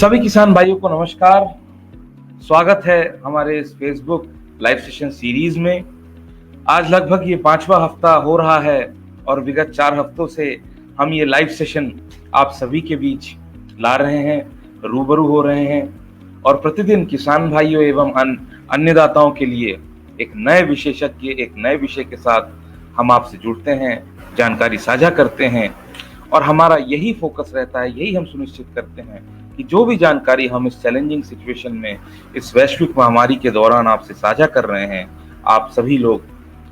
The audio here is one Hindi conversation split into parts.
सभी किसान भाइयों को नमस्कार। स्वागत है हमारे इस फेसबुक लाइव सेशन सीरीज में। आज लगभग ये 5वां हफ्ता हो रहा है और विगत 4 हफ्तों से हम ये लाइव सेशन आप सभी के बीच ला रहे हैं, रूबरू हो रहे हैं और प्रतिदिन किसान भाइयों एवं अन्नदाताओं के लिए एक नए विशेषज्ञ, एक नए विषय के साथ हम आपसे जुड़ते हैं, जानकारी साझा करते हैं और हमारा यही फोकस रहता है, यही हम सुनिश्चित करते हैं कि जो भी जानकारी हम इस चैलेंजिंग सिचुएशन में, इस वैश्विक महामारी के दौरान आपसे साझा कर रहे हैं, आप सभी लोग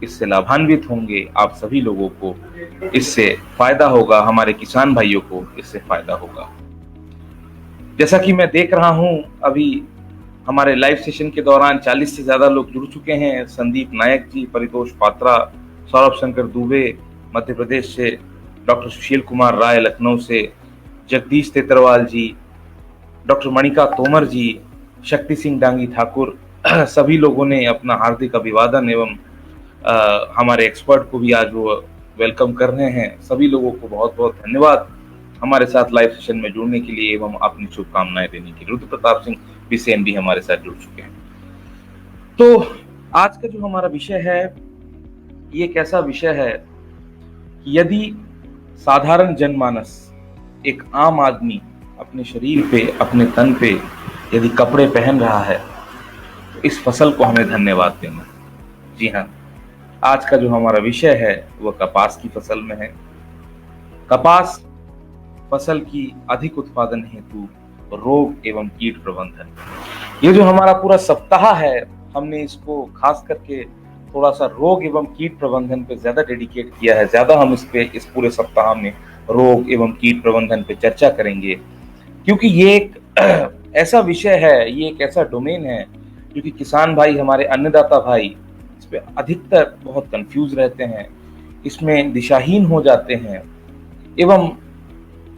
इससे लाभान्वित होंगे, आप सभी लोगों को इससे फायदा होगा, हमारे किसान भाइयों को इससे फायदा होगा। जैसा कि मैं देख रहा हूं, अभी हमारे लाइव सेशन के दौरान 40 से ज्यादा लोग जुड़ चुके हैं। संदीप नायक जी, परितोष पात्रा, सौरभ शंकर दुबे मध्य प्रदेश से, डॉक्टर सुशील कुमार राय लखनऊ से, जगदीश तेतरवाल जी, डॉक्टर मणिका तोमर जी, शक्ति सिंह डांगी ठाकुर, सभी लोगों ने अपना हार्दिक अभिवादन एवं हमारे एक्सपर्ट को भी आज वो वेलकम कर रहे हैं। सभी लोगों को बहुत बहुत धन्यवाद हमारे साथ लाइव सेशन में जुड़ने के लिए एवं अपनी शुभकामनाएं देने के लिए। रुद्र प्रताप सिंह बीसीएम भी हमारे साथ जुड़ चुके हैं। तो आज का जो हमारा विषय है, ये एक ऐसा विषय है कि यदि साधारण जनमानस, एक आम आदमी अपने शरीर पे, अपने तन पे यदि कपड़े पहन रहा है तो इस फसल को हमें धन्यवाद देना। जी हाँ, आज का जो हमारा विषय है वह कपास की फसल में है। कपास फसल की अधिक उत्पादन हेतु रोग एवं कीट प्रबंधन, ये जो हमारा पूरा सप्ताह है, हमने इसको खास करके थोड़ा सा रोग एवं कीट प्रबंधन पे ज्यादा डेडिकेट किया है। ज्यादा हम इस पूरे सप्ताह में रोग एवं कीट प्रबंधन पे चर्चा करेंगे, क्योंकि ये एक ऐसा विषय है, ये एक ऐसा डोमेन है क्योंकि किसान भाई, हमारे अन्नदाता भाई इस पे अधिकतर बहुत कंफ्यूज रहते हैं, इसमें दिशाहीन हो जाते हैं एवं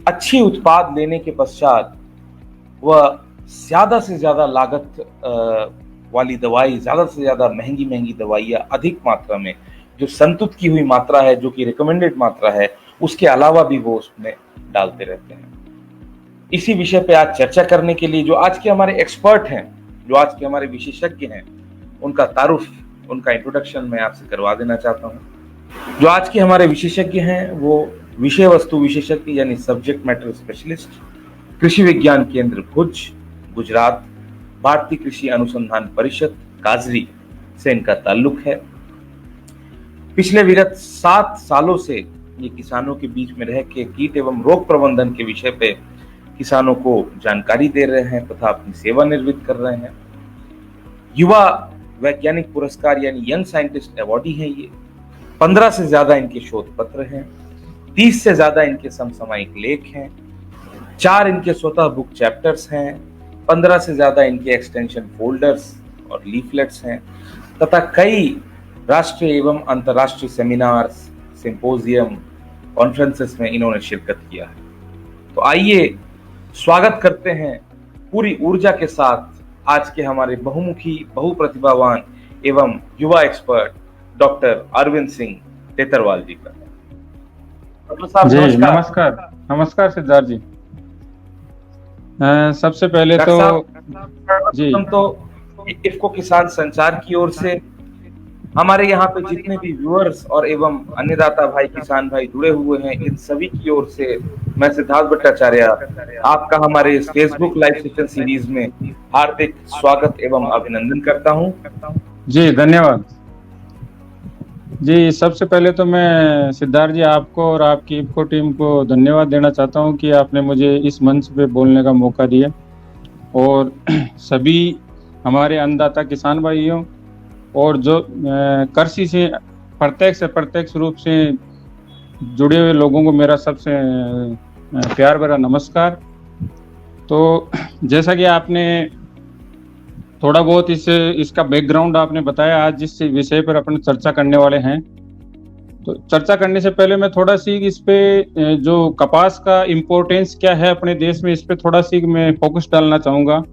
अच्छी उत्पाद लेने के पश्चात वह ज्यादा से ज्यादा लागत वाली दवाई, ज्यादा से ज्यादा महंगी महंगी दवाइयाँ अधिक मात्रा में, जो संतुलित की हुई मात्रा है, जो कि रिकमेंडेड मात्रा है, उसके अलावा भी वो उसमें डालते रहते हैं। इसी विषय पे आज चर्चा करने के लिए जो आज के हमारे एक्सपर्ट हैं, जो आज के हमारे विशेषज्ञ हैं, उनका तारुफ, उनका इंट्रोडक्शन मैं आपसे करवा देना चाहता हूं। जो आज के हमारे विशेषज्ञ हैं वो विषय वस्तु विशेषज्ञ यानी सब्जेक्ट मैटर स्पेशलिस्ट, कृषि विज्ञान केंद्र भुज, गुजरात, भारतीय कृषि अनुसंधान परिषद काजरी से इनका ताल्लुक है। पिछले विगत 7 सालों से ये किसानों के बीच में रह के कीट एवं रोग प्रबंधन के विषय पे किसानों को जानकारी दे रहे हैं तथा अपनी सेवा निर्वृत्त कर रहे हैं। युवा वैज्ञानिक पुरस्कार यानी यंग साइंटिस्ट अवार्डी हैं ये। 15 से ज्यादा इनके शोध पत्र हैं, 30 से ज्यादा इनके समसामयिक लेख हैं, 4 इनके स्वतः बुक चैप्टर्स हैं, 15 से ज्यादा इनके एक्सटेंशन फोल्डर्स और लीफलेट्स हैं तथा कई राष्ट्रीय एवं अंतर्राष्ट्रीय सेमिनार्स, सिंपोजियम, कॉन्फ्रेंसेस में इन्होंने शिरकत किया है। तो आइए स्वागत करते हैं पूरी ऊर्जा के साथ आज के हमारे बहुमुखी, बहुप्रतिभावान एवं युवा एक्सपर्ट डॉक्टर अरविंद सिंह तेतरवाल जी का। जी नमस्कार। नमस्कार सिद्धार्थ जी। सबसे पहले तो जी, हम तो इफ्को किसान संचार की ओर से हमारे यहाँ पे जितने भी व्यूअर्स और एवं अन्नदाता भाई, किसान भाई जुड़े हुए हैं, इन सभी की ओर से मैं सिद्धार्थ भट्टाचार्य आपका हमारे इस फेसबुक लाइव सेशन सीरीज में हार्दिक स्वागत एवं अभिनंदन करता हूं। जी धन्यवाद जी। सबसे पहले तो मैं सिद्धार्थ जी आपको और आपकी इफ्को टीम को धन्यवाद देना चाहता हूं कि आपने मुझे इस मंच पे बोलने का मौका दिया और सभी हमारे अन्नदाता किसान भाइयों और जो कृषि से प्रत्यक्ष अप्रत्यक्ष रूप से जुड़े हुए लोगों को मेरा सबसे प्यार भरा नमस्कार। तो जैसा कि आपने थोड़ा बहुत इसका बैकग्राउंड आपने बताया, आज जिस विषय पर अपन चर्चा करने वाले हैं, तो चर्चा करने से पहले मैं थोड़ा सी इस पे जो कपास का इम्पोर्टेंस क्या है अपने देश में, इस पे थोड़ा सी मैं फोकस डालना चाहूँगा।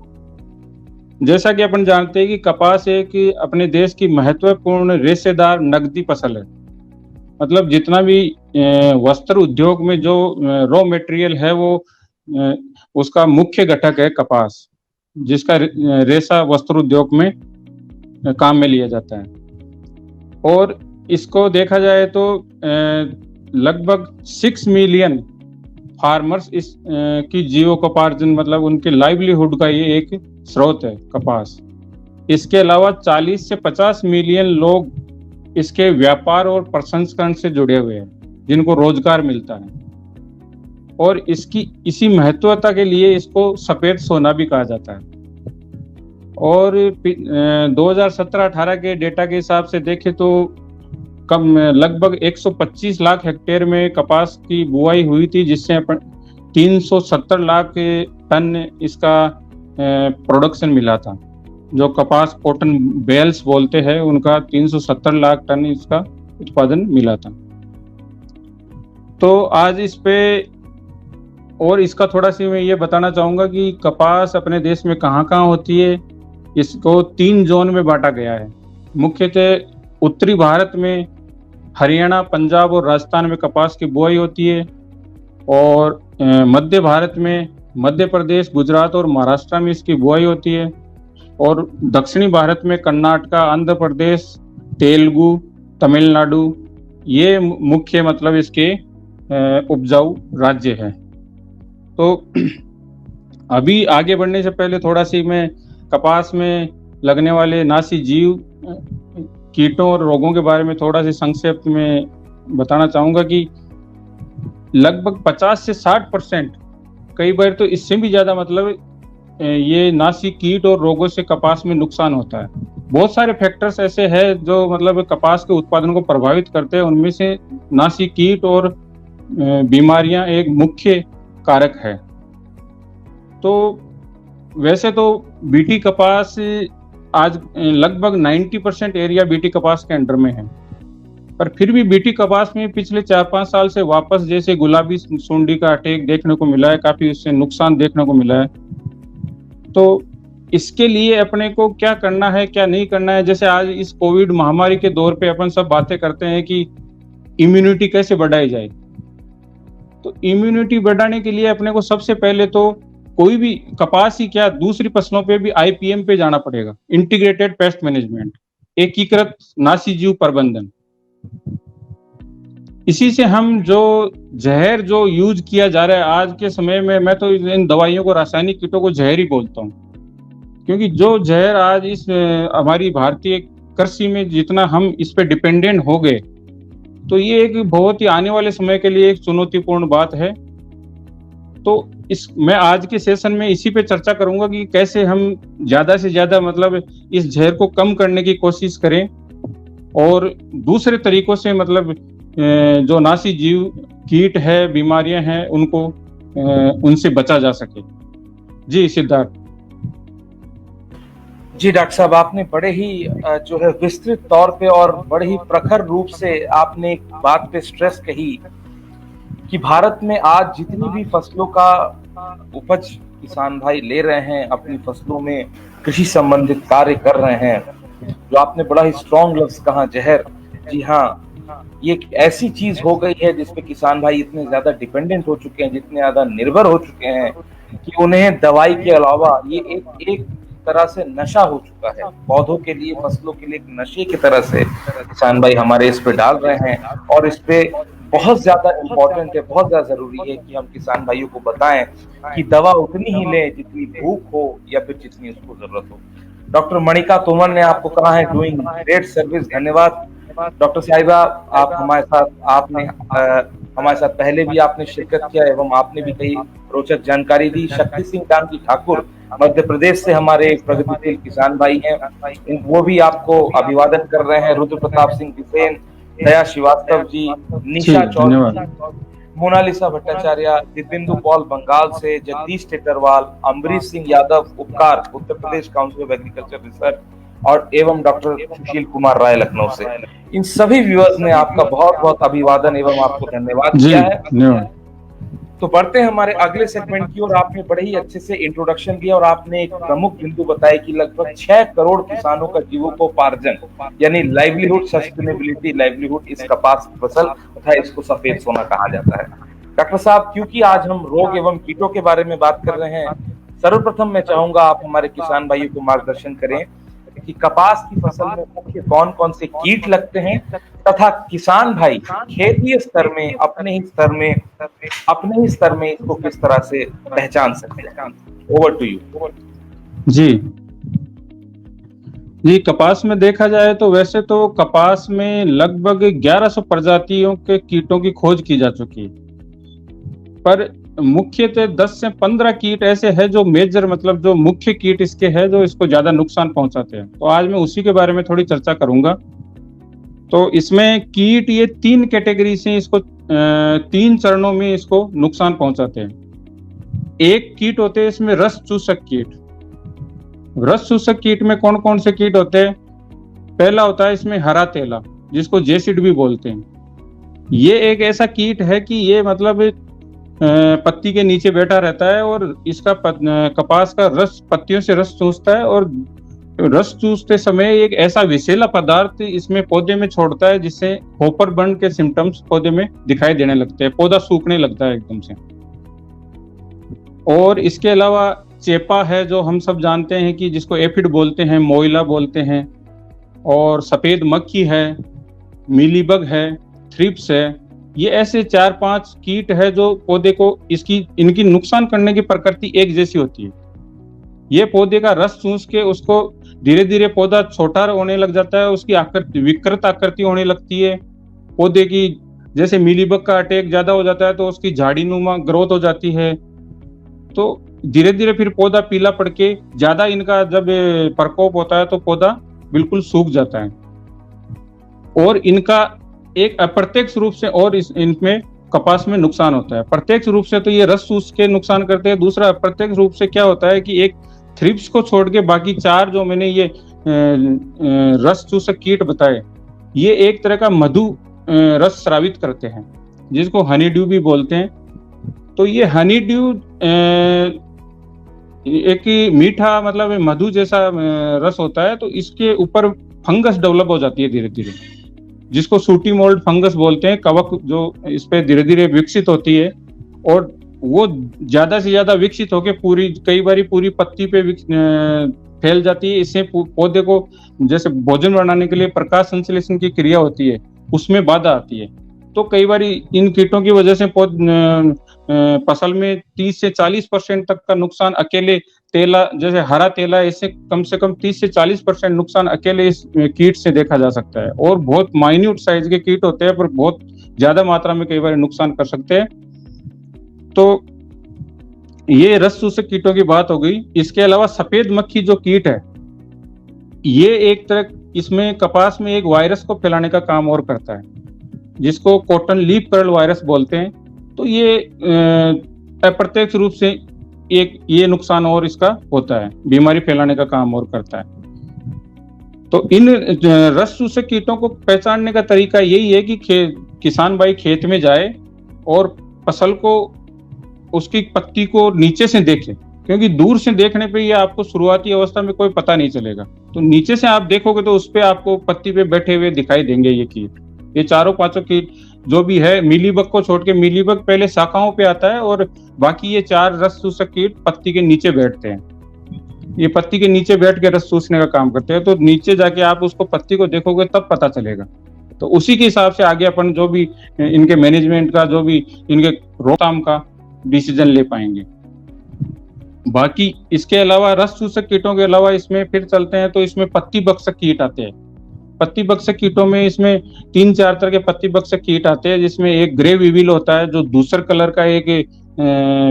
जैसा कि अपन जानते हैं कि कपास एक अपने देश की महत्वपूर्ण रेशेदार नकदी फसल है। मतलब जितना भी वस्त्र उद्योग में जो रॉ मटेरियल है वो उसका मुख्य घटक है कपास, जिसका रेशा वस्त्र उद्योग में काम में लिया जाता है। और इसको देखा जाए तो लगभग 6 मिलियन फार्मर्स इस की जीविकोपार्जन मतलब उनके लाइवलीहुड का ये एक स्रोत है कपास। इसके अलावा 40 से 50 मिलियन लोग इसके व्यापार और प्रसंस्करण से जुड़े हुए हैं, जिनको रोजगार मिलता है। और इसकी इसी महत्वता के लिए इसको सफेद सोना भी कहा जाता है। और 2017-18 के डेटा के हिसाब से देखें तो लगभग 125 लाख हेक्टेयर में कपास की बुआई हुई थी, जिससे 370 लाख टन इसका प्रोडक्शन मिला था। जो कपास कॉटन बेल्स बोलते हैं, उनका 370 लाख टन इसका उत्पादन मिला था। तो आज इस पे और इसका थोड़ा सी मैं ये बताना चाहूँगा कि कपास अपने देश में कहाँ कहाँ होती है। इसको 3 जोन में बांटा गया है। मुख्यतः उत्तरी भारत में हरियाणा, पंजाब और राजस्थान में कपास की बुआई होती है। और मध्य भारत में मध्य प्रदेश, गुजरात और महाराष्ट्र में इसकी बुआई होती है। और दक्षिणी भारत में कर्नाटका, आंध्र प्रदेश, तेलुगु, तमिलनाडु, ये मुख्य मतलब इसके उपजाऊ राज्य हैं। तो अभी आगे बढ़ने से पहले थोड़ा सी मैं कपास में लगने वाले नासी जीव, कीटों और रोगों के बारे में थोड़ा सी संक्षेप में बताना चाहूँगा कि लगभग 50 से 60%, कई बार तो इससे भी ज़्यादा मतलब ये नासी कीट और रोगों से कपास में नुकसान होता है। बहुत सारे फैक्टर्स ऐसे हैं जो मतलब कपास के उत्पादन को प्रभावित करते हैं। उनमें से नासी कीट और बीमारियां एक मुख्य कारक है। तो वैसे तो बीटी कपास आज लगभग 90% एरिया बीटी कपास के अंडर में है, पर फिर भी बीटी कपास में पिछले 4-5 साल से वापस जैसे गुलाबी सुंडी का अटैक देखने को मिला है, काफी उससे नुकसान देखने को मिला है। तो इसके लिए अपने को क्या करना है, क्या नहीं करना है, जैसे आज इस कोविड महामारी के दौर पे अपन सब बातें करते हैं कि इम्यूनिटी कैसे बढ़ाई जाए। तो इम्यूनिटी बढ़ाने के लिए अपने को सबसे पहले तो कोई भी कपास ही क्या दूसरी फसलों पे भी आईपीएम पे जाना पड़ेगा, इंटीग्रेटेड पेस्ट मैनेजमेंट, एकीकृत नासी जीव प्रबंधन। इसी से हम जो जहर जो यूज किया जा रहा है आज के समय में, मैं तो इन दवाइयों को, रासायनिक कीटों को जहर ही बोलता हूँ, क्योंकि जो जहर आज इस हमारी भारतीय कृषि में जितना हम इस पे डिपेंडेंट हो गए, तो ये एक बहुत ही आने वाले समय के लिए एक चुनौतीपूर्ण बात है। तो मैं आज के सेशन में इसी पे चर्चा करूंगा कि कैसे हम ज्यादा से ज्यादा मतलब इस जहर को कम करने की कोशिश करें और दूसरे तरीकों से मतलब जो नासी जीव कीट है, बीमारियां हैं, उनको उनसे बचा जा सके। जी सिद्धार्थ। जी डॉक्टर साहब, आपने बड़े ही जो है विस्तृत तौर पे और बड़े ही प्रखर रूप से आपने एक बात पे स्ट्रेस कही कि भारत में आज जितनी भी फसलों का उपज किसान भाई ले रहे हैं, अपनी फसलों में कृषि संबंधित कार्य कर रहे हैं, जो आपने बड़ा ही स्ट्रॉन्ग लफ्ज कहा जहर। जी हाँ, ये एक ऐसी चीज हो गई है जिसपे किसान भाई इतने ज्यादा डिपेंडेंट हो चुके हैं, जितने ज्यादा निर्भर हो चुके हैं कि उन्हें दवाई के अलावा ये एक तरह से नशा हो चुका है। पौधों के लिए, फसलों के लिए एक नशे की तरह से किसान भाई हमारे इस पे डाल रहे हैं। और इस पे बहुत ज्यादा इम्पोर्टेंट है, बहुत ज्यादा जरूरी है कि हम किसान भाइयों को बताएं कि दवा उतनी ही लें जितनी भूख हो या फिर जितनी उसको जरूरत हो। डॉक्टर मणिका तोमर ने आपको कहा है डूइंग ग्रेट सर्विस। धन्यवाद डॉक्टर साहिबा, आप हमारे साथ, आपने हमारे साथ पहले भी आपने शिरकत किया एवं आपने भी कई रोचक जानकारी दी। शक्ति सिंह डांगी ठाकुर मध्य प्रदेश से हमारे एक प्रगतिशील किसान भाई हैं, वो भी आपको अभिवादन कर रहे हैं। रुद्र प्रताप सिंह बिसेन, दया श्रीवास्तव जी, निशा चौधरी, मोनालिसा भट्टाचार्य, दिव्येंदु पॉल बंगाल से, जगदीश टेटरवाल, अम्बरीश सिंह यादव उपकार Uttar Pradesh council of agriculture research और एवं डॉक्टर सुशील कुमार राय लखनऊ से। इन सभी व्यूअर्स ने आपका बहुत बहुत अभिवादन एवं आपको धन्यवाद किया है। तो बढ़ते हैं हमारे अगले सेगमेंट की ओर। आपने बड़े ही अच्छे से इंट्रोडक्शन दिया और आपने एक प्रमुख बिंदु बताया कि लगभग 6 करोड़ किसानों का जीविकोपार्जन यानी लाइवलीहुड, सस्टेनेबिलिटी लाइवलीहुड इस कपास फसल तथा इसको सफेद सोना कहा जाता है। डॉक्टर साहब, क्योंकि आज हम रोग एवं कीटों के बारे में बात कर रहे हैं, सर्वप्रथम मैं चाहूंगा आप हमारे किसान भाइयों को मार्गदर्शन करें कि कपास की फसल में मुख्य कौन कौन से कीट लगते हैं, तथा किसान भाई खेतीय स्तर में अपने ही स्तर में इसको किस तरह से पहचान सकते हैं। Over to you. जी जी, कपास में देखा जाए तो वैसे तो कपास में लगभग 1100 प्रजातियों के कीटों की खोज की जा चुकी है, पर मुख्यतः 10 से 15 कीट ऐसे हैं जो मेजर, मतलब जो मुख्य कीट इसके हैं जो इसको ज्यादा नुकसान पहुंचाते हैं। तो आज मैं उसी के बारे में थोड़ी चर्चा करूंगा। तो इसमें कीट ये 3 कैटेगरी से इसको 3 चरणों में इसको नुकसान पहुंचाते हैं। एक कीट होते हैं इसमें रस चूसक कीट। रस चूसक कीट में कौन कौन से कीट होते हैं? पहला होता है इसमें हरा तेला, जिसको जेसिड भी बोलते हैं। ये एक ऐसा कीट है कि ये मतलब पत्ती के नीचे बैठा रहता है और इसका कपास का रस, पत्तियों से रस चूसता है, और रस चूसते समय एक ऐसा विषैला पदार्थ इसमें पौधे में छोड़ता है जिससे होपर बर्न के सिम्टम्स पौधे में दिखाई देने लगते हैं, पौधा सूखने लगता है एकदम से। और इसके अलावा चेपा है, जो हम सब जानते हैं कि जिसको एफिड बोलते हैं, मोइला बोलते हैं, और सफेद मक्खी है, मीलीबग है, थ्रिप्स है। ये ऐसे 4-5 कीट है जो पौधे को इनकी नुकसान करने की प्रकृति एक जैसी होती है। ये पौधे का रस चूस के उसको धीरे धीरे पौधा छोटा होने लग जाता है, उसकी आकृति विकृत आकृति होने लगती है पौधे की। जैसे मीलीबग का अटैक ज्यादा हो जाता है तो उसकी झाड़ी नुमा ग्रोथ हो जाती है। तो धीरे धीरे फिर पौधा पीला पड़ के ज्यादा इनका जब प्रकोप होता है तो पौधा बिल्कुल सूख जाता है। और इनका एक अप्रत्यक्ष रूप से और इनमें कपास में नुकसान होता है। प्रत्यक्ष रूप से तो ये रस चूस के नुकसान करते हैं। दूसरा अप्रत्यक्ष रूप से क्या होता है कि एक थ्रिप्स को छोड़ के बाकी 4 जो मैंने ये रस चूसक कीट बताए, ये एक तरह का मधु रस स्रावित करते हैं, जिसको हनी ड्यू भी बोलते हैं। तो ये हनी ड्यू एक मीठा, मतलब मधु जैसा रस होता है, तो इसके ऊपर फंगस डेवलप हो जाती है धीरे धीरे, जिसको सूटी मोल्ड फंगस बोलते हैं। कवक जो इस पे धीरे धीरे विकसित होती है, और वो ज्यादा से ज्यादा विकसित होकर कई बार पूरी पत्ती पे फैल जाती है। इससे पौधे को जैसे भोजन बनाने के लिए प्रकाश संश्लेषण की क्रिया होती है, उसमें बाधा आती है। तो कई बार इन कीटों की वजह से फसल में 30 से 40% तक का नुकसान अकेले तेला, जैसे हरा तेला, इससे कम से कम 30 से 40% नुकसान अकेले इस कीट से देखा जा सकता है। और बहुत माइन्यूट साइज के कीट होते हैं, पर बहुत ज्यादा मात्रा में कई बार नुकसान कर सकते हैं। तो ये रस चूसक कीटों की बात हो गई। इसके अलावा सफेद मक्खी जो कीट है, ये एक तरह इसमें कपास में एक वायरस को फैलाने का काम और करता है, जिसको कॉटन लीफ कर्ल वायरस बोलते हैं। तो ये अप्रत्यक्ष रूप से एक ये नुकसान और इसका होता है, बीमारी फैलाने का काम और करता है। तो इन रस चूसक कीटों को पहचानने का तरीका यही है कि किसान भाई खेत में जाए और फसल को, उसकी पत्ती को नीचे से देखे, क्योंकि दूर से देखने पे ये आपको शुरुआती अवस्था में कोई पता नहीं चलेगा। तो नीचे से आप देखोगे तो उस पे आपको पत्ती पे बैठे हुए दिखाई देंगे ये कीट। ये 4-5 कीट जो भी है, मिलीबग को छोड़ के, मिलीबग पहले शाखाओं पे आता है और बाकी ये 4 रस चूसक कीट पत्ती के नीचे बैठते हैं। ये पत्ती के नीचे बैठ के रस चूसने का काम करते हैं। तो नीचे जाके आप उसको पत्ती को देखोगे तब पता चलेगा। तो उसी के हिसाब से आगे अपन जो भी इनके मैनेजमेंट का, जो भी इनके रोकथाम का डिसीजन ले पाएंगे। बाकी इसके अलावा रस चूसक कीटों के अलावा इसमें फिर चलते हैं तो इसमें पत्ती बक्सक कीट आते हैं। पत्ती बक्सक कीटों में इसमें 3-4 तरह के पत्ती बक्सक कीट आते हैं, जिसमें एक ग्रे विविल होता है, जो दूसर कलर का एक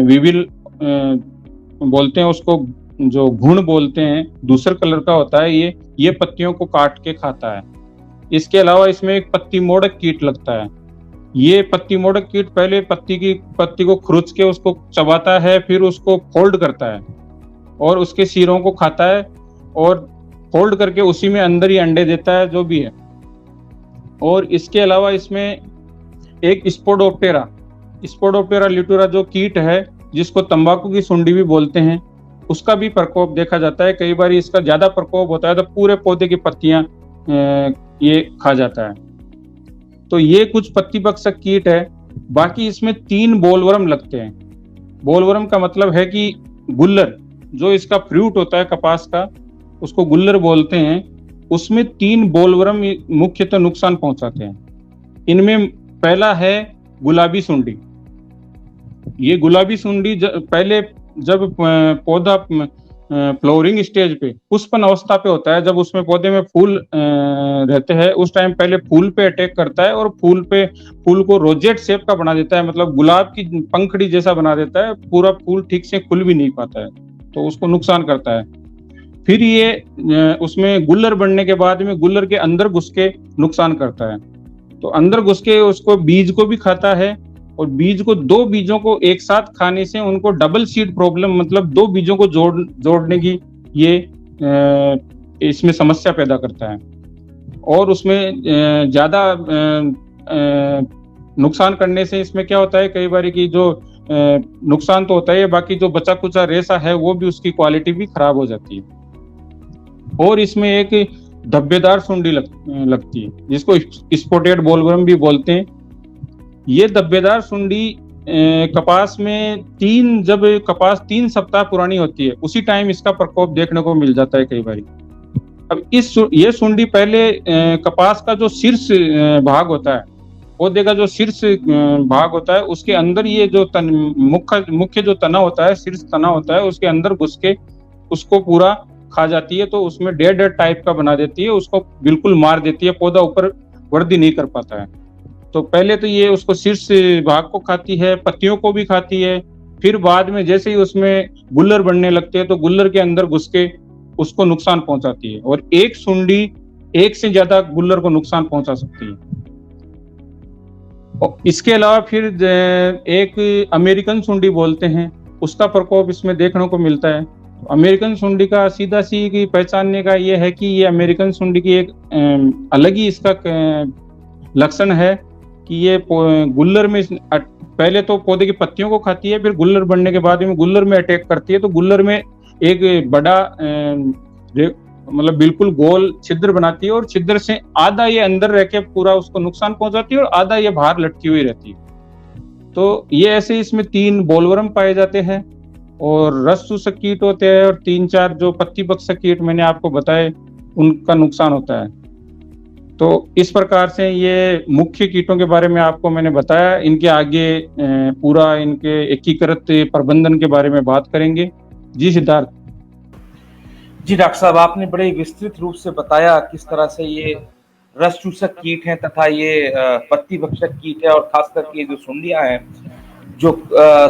विविल बोलते हैं उसको, जो घुण बोलते हैं, दूसर कलर का होता है। ये पत्तियों को काट के खाता है। इसके अलावा इसमें एक पत्ती मोड़क कीट लगता है। ये पत्ती मोड़क कीट पहले पत्ती को खुरच के उसको चबाता है, फिर उसको फोल्ड करता है और उसके सिरों को खाता है, और फोल्ड करके उसी में अंदर ही अंडे देता है, जो भी है। और इसके अलावा इसमें एक स्पोडोप्टेरा लिटोरा जो कीट है, जिसको तंबाकू की सुंडी भी बोलते हैं, उसका भी प्रकोप देखा जाता है। कई बार इसका ज्यादा प्रकोप होता है तो पूरे पौधे की पत्तियां ये खा जाता है। तो ये कुछ पत्ती बक्सक कीट है। बाकी इसमें 3 बोलवर्म लगते हैं। बोलवर्म का मतलब है कि गुल्लर, जो इसका फ्रूट होता है कपास का, उसको गुल्लर बोलते हैं। उसमें 3 बोलवर्म मुख्यतः नुकसान पहुंचाते हैं। इनमें पहला है गुलाबी सुंडी। ये गुलाबी सुंडी पहले जब पौधा फ्लोरिंग स्टेज पे, पुष्पन अवस्था पे होता है, जब उसमें पौधे में फूल रहते हैं, उस टाइम पहले फूल पे अटैक करता है और फूल को रोजेट शेप का बना देता है, मतलब गुलाब की पंखड़ी जैसा बना देता है। पूरा फूल ठीक से खुल भी नहीं पाता है, तो उसको नुकसान करता है। फिर ये उसमें गुल्लर बनने के बाद में गुल्लर के अंदर घुस के नुकसान करता है। तो अंदर घुस के उसको बीज को भी खाता है, और बीज को 2 बीजों को एक साथ खाने से उनको डबल सीड प्रॉब्लम, मतलब 2 बीजों को जोड़ने की ये इसमें समस्या पैदा करता है। और उसमें ज्यादा नुकसान करने से इसमें क्या होता है, कई बार की जो नुकसान तो होता है, बाकी जो बचा कुचा रेशा है वो भी, उसकी क्वालिटी भी खराब हो जाती है। और इसमें एक धब्बेदार सुंडी लगती है, जिसको स्पॉटेड बोलवर्म भी बोलते हैं। ये धब्बेदार सुंडी कपास में जब कपास 3 सप्ताह पुरानी होती है, उसी टाइम इसका प्रकोप देखने को मिल जाता है कई बार। अब ये सुंडी पहले कपास का जो शीर्ष भाग होता है, पौधे का जो शीर्ष भाग होता है, उसके अंदर ये जो मुख्य जो तना होता है, शीर्ष तना होता है, उसके अंदर घुस के उसको पूरा खा जाती है। तो उसमें डेड टाइप का बना देती है, उसको बिल्कुल मार देती है, पौधा ऊपर वृद्धि नहीं कर पाता है। तो पहले तो ये उसको शीर्ष भाग को खाती है, पत्तियों को भी खाती है। फिर बाद में जैसे ही उसमें गुल्लर बनने लगते हैं, तो गुल्लर के अंदर घुस के उसको नुकसान पहुंचाती है। और एक सुंडी एक से ज्यादा गुल्लर को नुकसान पहुंचा सकती है। और इसके अलावा फिर एक अमेरिकन सुंडी बोलते हैं, उसका प्रकोप इसमें देखने को मिलता है। अमेरिकन सुंडी का सीधा सी की पहचानने का ये है कि ये अमेरिकन सुंडी की एक अलग ही इसका लक्षण है कि ये गुल्लर में पहले तो पौधे की पत्तियों को खाती है, फिर गुल्लर बनने के बाद में गुल्लर में अटैक करती है। तो गुल्लर में एक बड़ा मतलब बिल्कुल गोल छिद्र बनाती है, और छिद्र से आधा ये अंदर रह के पूरा उसको नुकसान पहुंचाती है, और आधा ये बाहर लटकी हुई रहती है। तो ये ऐसे इसमें 3 बोलवर्म पाए जाते हैं, और रस चूसक कीट होते हैं, और 3-4 जो पत्ती बक्सक कीट मैंने आपको बताए, उनका नुकसान होता है। तो इस प्रकार से ये मुख्य कीटों के बारे में आपको मैंने बताया। इनके आगे पूरा इनके एकीकृत प्रबंधन के बारे में बात करेंगे। जी सिद्धार्थ। जी डॉक्टर साहब, आपने बड़े विस्तृत रूप से बताया किस तरह से ये रस चूसक कीट हैं तथा ये पत्ती भक्षक कीट है, और खास करके जो सुंडियां हैं, जो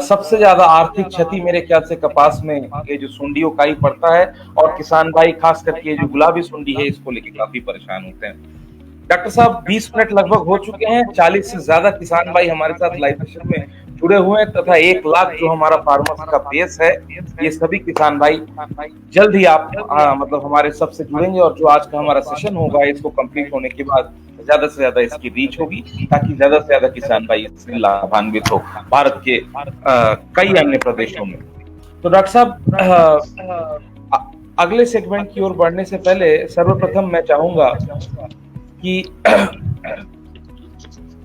सबसे ज्यादा आर्थिक क्षति मेरे ख्याल से कपास में ये जो सुंडियों का ही पड़ता है। और किसान भाई खास करके जो गुलाबी सुंडी है, इसको लेके काफी परेशान होते हैं। डॉक्टर साहब, 20 मिनट लगभग हो चुके हैं। 40 से ज्यादा किसान भाई हमारे साथ लाइव सेशन में जुड़े हुए हैं, तथा 1 लाख जो हमारा फार्मर्स का बेस है, ये सभी किसान भाई जल्द ही आप मतलब हमारे सबसे जुड़ेंगे। और जो आज का हमारा सेशन होगा, इसको कंप्लीट होने के बाद ज्यादा से ज्यादा इसकी रीच होगी, ताकि ज्यादा से ज्यादा किसान भाई इससे लाभान्वित हो भारत के कई अन्य प्रदेशों में। तो डॉक्टर साहब, अगले सेगमेंट की ओर बढ़ने से पहले सर्वप्रथम मैं चाहूंगा कि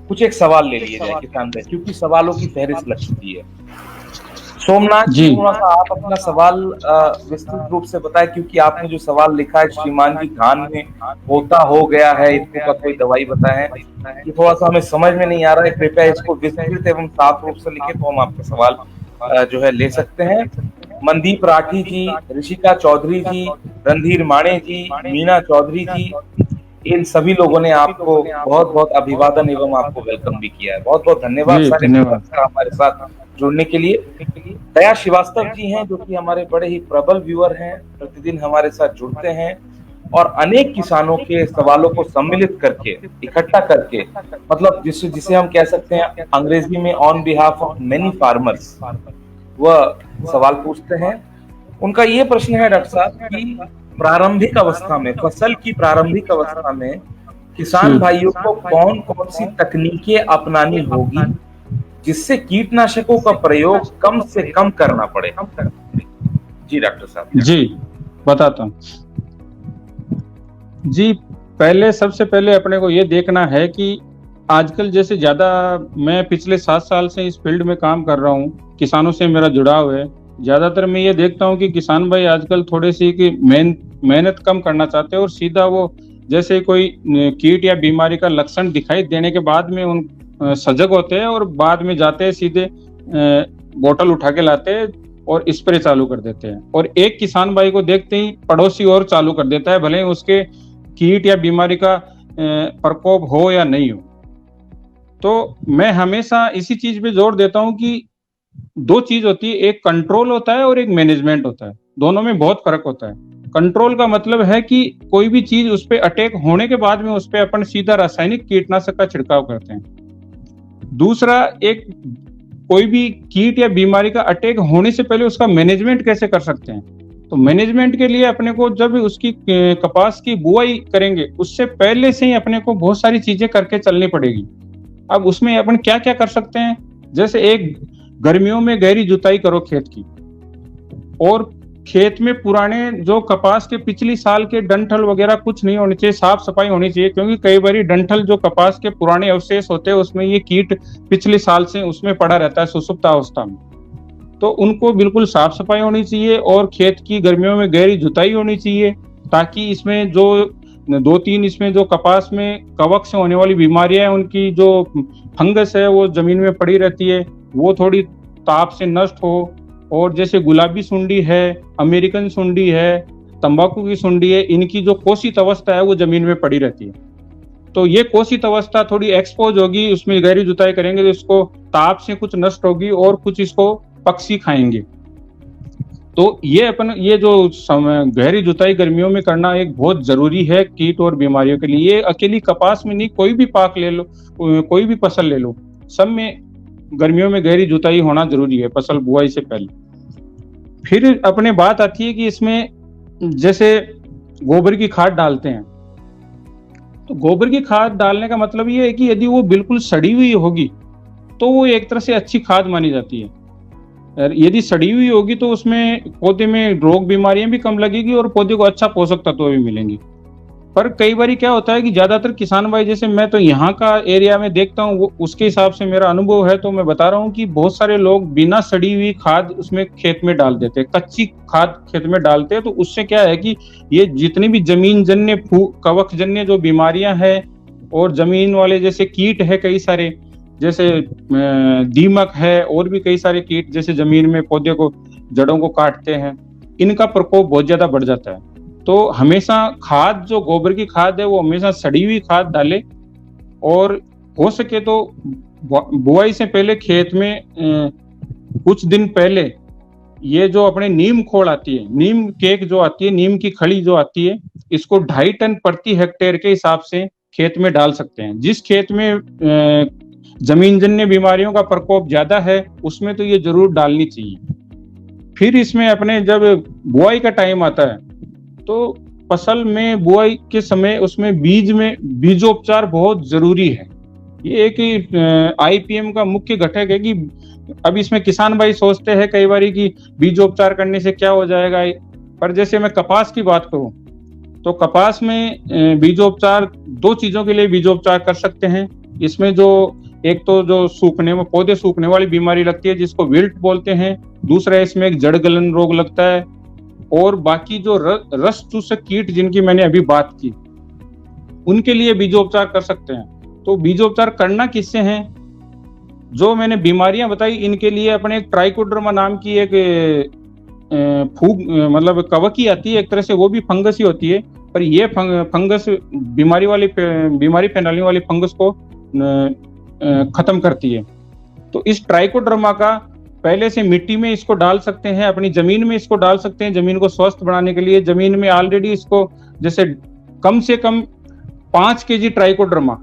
कुछ एक सवाल ले लिए जाए किसान भाई, क्योंकि सवालों की फहरिस्त लग चुकी है। सोमनाथ जी, थोड़ा सा आप अपना सवाल विस्तृत रूप से बताएं, क्योंकि आपने जो सवाल लिखा है, श्रीमान जी धान में होता हो गया है, इसका कोई दवाई बताएं, ये थोड़ा सा हमें समझ में नहीं आ रहा है। कृपया इसको विस्तृत एवं साफ रूप से लिखे, तो हम आपका सवाल जो है ले सकते हैं। मनदीप राठी जी, ऋषिका चौधरी जी, रणधीर माणे जी, मीना चौधरी जी, इन सभी लोगों ने आपको बहुत बहुत अभिवादन एवं आपको वेलकम भी किया है। बहुत बहुत धन्यवाद हमारे साथ जुड़ने के लिए। दया श्रीवास्तव जी हैं, जो कि हमारे बड़े ही प्रबल व्यूअर हैं, प्रतिदिन हमारे साथ जुड़ते हैं और अनेक किसानों के सवालों को सम्मिलित करके, इकट्ठा करके, मतलब जिसे हम कह सकते हैं अंग्रेजी में on behalf of many farmers, वह सवाल पूछते हैं। उनका ये प्रश्न है डॉक्टर साहब कि प्रारंभिक अवस्था में, फसल की प्रारंभिक अवस्था में किसान भाइयों को कौन कौन सी तकनीकें अपनानी होगी जिससे कीटनाशकों का प्रयोग कम से कम करना पड़े? जी डॉक्टर साहब। जी बताता हूँ जी। सबसे पहले अपने को ये देखना है कि आजकल जैसे ज़्यादा मैं पिछले 7 साल से इस फील्ड में काम कर रहा हूँ, किसानों से मेरा जुड़ाव है। ज़्यादातर मैं ये देखता हूँ कि किसान भाई आजकल थोड़ी-सी कि मेहनत कम करना चाहते हैं और सीधा वो जैसे कोई कीट या बीमारी का लक्षण दिखाई देने के बाद में सजग होते हैं और बाद में जाते हैं सीधे बोतल उठा के लाते हैं और स्प्रे चालू कर देते हैं। और एक किसान भाई को देखते ही पड़ोसी और चालू कर देता है, भले ही उसके कीट या बीमारी का प्रकोप हो या नहीं हो। तो मैं हमेशा इसी चीज पे जोर देता हूँ कि 2 चीज होती है, एक कंट्रोल होता है और एक मैनेजमेंट होता है। दोनों में बहुत फर्क होता है। कंट्रोल का मतलब है कि कोई भी चीज उस पे अटैक होने के बाद में उस पे अपन सीधा रासायनिक कीटनाशक का छिड़काव करते हैं। दूसरा, एक कोई भी कीट या बीमारी का अटैक होने से पहले उसका मैनेजमेंट कैसे कर सकते हैं। तो मैनेजमेंट के लिए अपने को जब उसकी कपास की बुआई करेंगे उससे पहले से ही अपने को बहुत सारी चीजें करके चलनी पड़ेगी। अब उसमें अपन क्या क्या कर सकते हैं, जैसे एक गर्मियों में गहरी जुताई करो खेत की, और खेत में पुराने जो कपास के पिछली साल के डंठल वगैरह कुछ नहीं होने चाहिए, साफ सफाई होनी चाहिए, क्योंकि कई बार डंठल जो कपास के पुराने अवशेष होते हैं उसमें ये कीट पिछले साल से उसमें पड़ा रहता है सुसुप्त अवस्था में, तो उनको बिल्कुल साफ सफाई होनी चाहिए। और खेत की गर्मियों में गहरी जुताई होनी चाहिए ताकि इसमें जो 2-3 इसमें जो कपास में कवक से होने वाली बीमारियां हैं, उनकी जो फंगस है वो जमीन में पड़ी रहती है, वो थोड़ी ताप से नष्ट हो। और जैसे गुलाबी सुंडी है, अमेरिकन सुंडी है, तंबाकू की सुंडी है, इनकी जो कोशित अवस्था है वो जमीन में पड़ी रहती है। तो ये कोशित अवस्था थोड़ी एक्सपोज होगी, उसमें गहरी जुताई करेंगे तो इसको ताप से कुछ नष्ट होगी और कुछ इसको पक्षी खाएंगे। तो ये जो गहरी जुताई गर्मियों में करना एक बहुत जरूरी है कीट और बीमारियों के लिए। ये अकेली कपास में नहीं, कोई भी पाक ले लो, कोई भी फसल ले लो, सब में गर्मियों में गहरी जुताई होना जरूरी है फसल बुआई से पहले। फिर अपने बात आती है कि इसमें जैसे गोबर की खाद डालते हैं, तो गोबर की खाद डालने का मतलब ये है कि यदि वो बिल्कुल सड़ी हुई होगी तो वो एक तरह से अच्छी खाद मानी जाती है। यदि सड़ी हुई होगी तो उसमें पौधे में रोग बीमारियां भी कम लगेगी और पौधे को अच्छा पोषक तत्व भी मिलेंगे। पर कई बार क्या होता है कि ज्यादातर किसान भाई, जैसे मैं तो यहाँ का एरिया में देखता हूँ, वो उसके हिसाब से मेरा अनुभव है, तो मैं बता रहा हूँ कि बहुत सारे लोग बिना सड़ी हुई खाद उसमें खेत में डाल देते हैं, कच्ची खाद खेत में डालते हैं। तो उससे क्या है कि ये जितनी भी जमीन जन्य कवक जन्य जो बीमारियां हैं और जमीन वाले जैसे कीट है कई सारे, जैसे दीमक है और भी कई सारे कीट जैसे जमीन में पौधे को जड़ों को काटते हैं, इनका प्रकोप बहुत ज्यादा बढ़ जाता है। तो हमेशा खाद जो गोबर की खाद है वो हमेशा सड़ी हुई खाद डाले, और हो सके तो बुआई से पहले खेत में कुछ दिन पहले ये जो अपने नीम खोल आती है, नीम केक जो आती है, नीम की खड़ी जो आती है, इसको 2.5 टन प्रति हेक्टेयर के हिसाब से खेत में डाल सकते हैं। जिस खेत में जमीन जन्य बीमारियों का प्रकोप ज्यादा है उसमें तो ये जरूर डालनी चाहिए। फिर इसमें अपने जब बुआई का टाइम आता है तो फसल में बुआई के समय उसमें बीजोपचार बहुत जरूरी है। ये एक आईपीएम का मुख्य घटक है कि अब इसमें किसान भाई सोचते हैं कई बार कि बीजोपचार करने से क्या हो जाएगा, पर जैसे मैं कपास की बात करूं तो कपास में बीजोपचार 2 चीजों के लिए बीजोपचार कर सकते हैं। इसमें जो एक तो जो सूखने में पौधे सूखने वाली बीमारी लगती है जिसको विल्ट बोलते हैं, दूसरा इसमें एक जड़ गलन रोग लगता है, और बाकी जो रस चूसक कीट जिनकी मैंने अभी बात की उनके लिए बीजोपचार कर सकते हैं। तो बीजोपचार करना किससे है, जो मैंने बीमारियां बताई इनके लिए अपने एक ट्राइकोडर्मा नाम की एक मतलब कवक ही आती है एक तरह से, वो भी फंगस ही होती है, पर ये फंगस बीमारी फैलाने वाली फंगस को खत्म करती है। तो इस ट्राइकोडर्मा का पहले से मिट्टी में इसको डाल सकते हैं, अपनी जमीन में इसको डाल सकते हैं, जमीन को स्वस्थ बनाने के लिए। जमीन में ऑलरेडी इसको जैसे कम से कम 5 केजी ट्राइकोडर्मा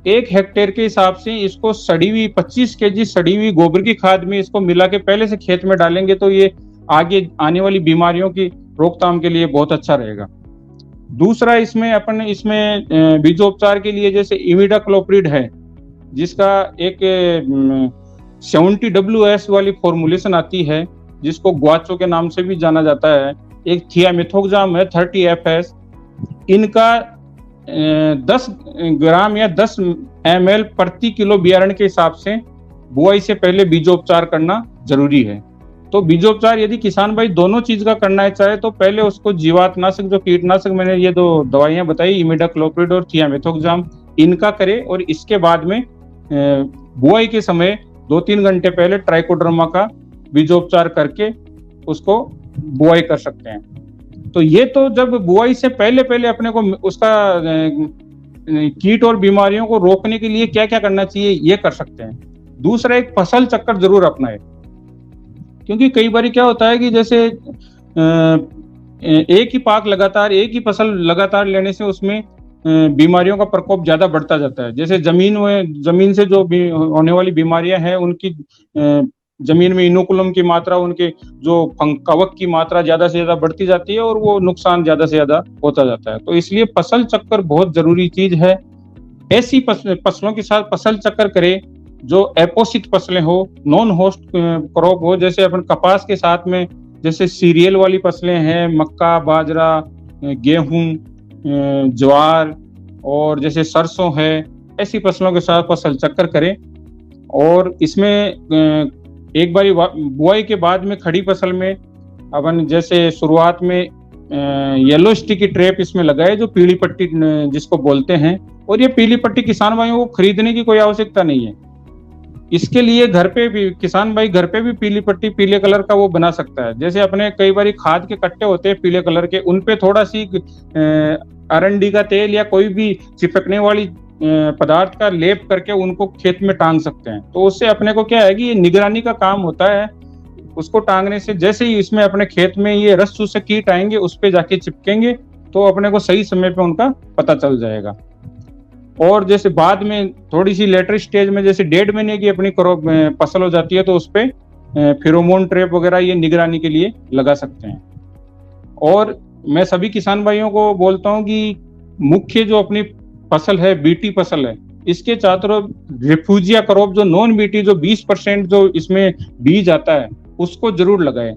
1 हेक्टेयर के हिसाब से इसको सड़ी हुई 25 केजी सड़ी हुई गोबर की खाद में इसको मिला के पहले से खेत में डालेंगे तो ये आगे आने वाली बीमारियों की रोकथाम के लिए बहुत अच्छा रहेगा। दूसरा, इसमें बीजोपचार के लिए जैसे इमिडाक्लोप्रिड है जिसका एक 70WS वाली फॉर्मुलेशन आती है जिसको ग्वाचो के नाम से भी जाना जाता है, एक थियामेथोक्साम है 30FS, इनका 10 ग्राम या 10 ml प्रति किलो बियारण के हिसाब से बुआई से पहले बीजोपचार करना जरूरी है। तो बीजोपचार यदि किसान भाई दोनों चीज का करना है चाहे तो पहले उसको जीवाणुनाशक जो कीटनाशक मैंने ये दो दवाइयां बताई इमिडाक्लोप्रिड और थियामेथोक्साम इनका करे और इसके बाद में बुआई के समय 2-3 घंटे पहले ट्राइकोडर्मा का बीजोपचार करके उसको बुआई कर सकते हैं। तो ये तो जब बुआई से पहले पहले अपने को उसका कीट और बीमारियों को रोकने के लिए क्या क्या करना चाहिए ये कर सकते हैं। दूसरा एक फसल चक्कर जरूर अपनाए, क्योंकि कई बार क्या होता है कि जैसे एक ही पाक लगातार एक ही फसल लगातार लेने से उसमें बीमारियों का प्रकोप ज्यादा बढ़ता जाता है। जैसे जमीन से जो होने वाली बीमारियां हैं उनकी जमीन में इनोकुलम की मात्रा उनके जो कवक की मात्रा ज्यादा से ज्यादा बढ़ती जाती है और वो नुकसान ज्यादा से ज्यादा होता जाता है। तो इसलिए फसल चक्कर बहुत जरूरी चीज है। ऐसी फसलों के साथ फसल चक्कर करे जो एपोसिट फसलें हो, नॉन होस्ट क्रॉप हो। जैसे अपन कपास के साथ में जैसे सीरियल वाली फसलें हैं, मक्का, बाजरा, गेहूं, ज्वार और जैसे सरसों है, ऐसी फसलों के साथ फसल चक्कर करें। और इसमें एक बारी बुआई के बाद में खड़ी फसल में अपन जैसे शुरुआत में येलो स्टिकी ट्रैप इसमें लगाए जो पीली पट्टी जिसको बोलते हैं। और ये पीली पट्टी किसान भाइयों को खरीदने की कोई आवश्यकता नहीं है। इसके लिए घर पे भी किसान भाई घर पे भी पीली पट्टी पीले कलर का वो बना सकता है। जैसे अपने कई बार खाद के कट्टे होते हैं पीले कलर के, उन पे थोड़ा सी अरंडी का तेल या कोई भी चिपकने वाली पदार्थ का लेप करके उनको खेत में टांग सकते हैं। तो उससे अपने को क्या है कि ये निगरानी का काम होता है। उसको टांगने से जैसे ही इसमें अपने खेत में ये रस चूसक कीट आएंगे उस पे जाके चिपकेंगे तो अपने को सही समय पे उनका पता चल जाएगा। और जैसे बाद में थोड़ी सी लेटर स्टेज में जैसे 1.5 महीने की अपनी क्रॉप फसल हो जाती है तो उस पे फेरोमोन ट्रैप वगैरह ये निगरानी के लिए लगा सकते हैं। और मैं सभी किसान भाइयों को बोलता हूँ कि मुख्य जो अपनी फसल है बीटी फसल है, इसके चारों तरफ रिफ्यूजिया क्रॉप जो नॉन बीटी जो 20% जो इसमें बीज आता है उसको जरूर लगाए।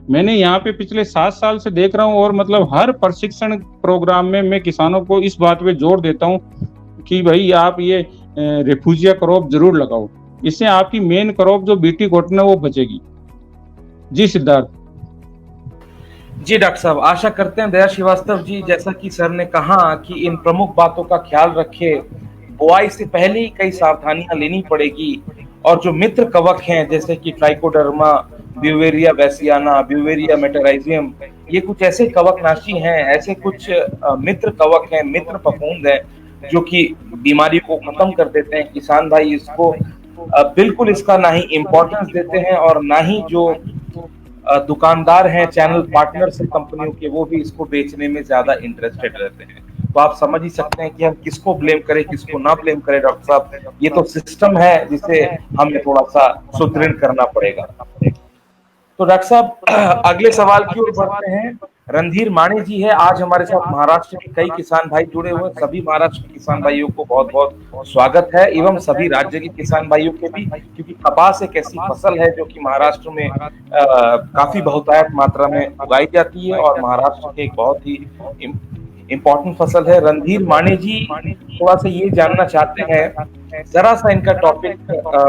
मैंने यहाँ पे पिछले 7 साल से देख रहा हूँ और मतलब हर प्रशिक्षण प्रोग्राम में मैं किसानों को इस बात पे जोर देता हूँ कि भाई आप ये रिफ्यूजिया क्रॉप जरूर लगाओ। इससे आपकी मेन क्रॉप जो बीटी कॉटन है वो बचेगी। जी सिद्धार्थ। जी डॉक्टर साहब, आशा करते हैं दया श्रीवास्तव जी जैसा कि सर ने कहा कि इन प्रमुख बातों का ख्याल रखे। बुआई से पहले ही कई सावधानियां लेनी पड़ेगी और जो मित्र कवक हैं जैसे कि ट्राइकोडर्मा, ब्यूवेरिया बैसियाना, ब्यूवेरिया मेटाराइजियम, ये कुछ ऐसे कवकनाशी हैं, ऐसे कुछ मित्र कवक हैं, मित्र फफूंद हैं जो कि बीमारी को खत्म कर देते हैं। किसान भाई इसको बिल्कुल इसका ना ही इम्पोर्टेंस देते हैं और ना ही जो दुकानदार हैं, चैनल पार्टनर्स हैं कंपनियों के, वो भी इसको बेचने में ज्यादा इंटरेस्टेड रहते हैं। तो आप समझ ही सकते हैं कि हम किसको ब्लेम करें किसको ना ब्लेम करें। डॉक्टर साहब, ये तो सिस्टम है जिसे हमें थोड़ा सा सुदृढ़ करना पड़ेगा। तो डॉक्टर साहब अगले सवाल की ओर बढ़ते हैं। रणधीर माने जी है आज हमारे साथ। महाराष्ट्र के कई किसान भाई जुड़े हुए हैं। सभी महाराष्ट्र के किसान भाइयों को बहुत बहुत स्वागत है एवं सभी राज्य के किसान भाइयों के भी, क्योंकि कपास एक ऐसी फसल है जो कि महाराष्ट्र में काफी बहुतायत मात्रा में उगाई जाती है और महाराष्ट्र के एक बहुत ही इम्पोर्टेंट फसल है। रणधीर माने जी थोड़ा सा ये जानना चाहते हैं, जरा सा इनका टॉपिक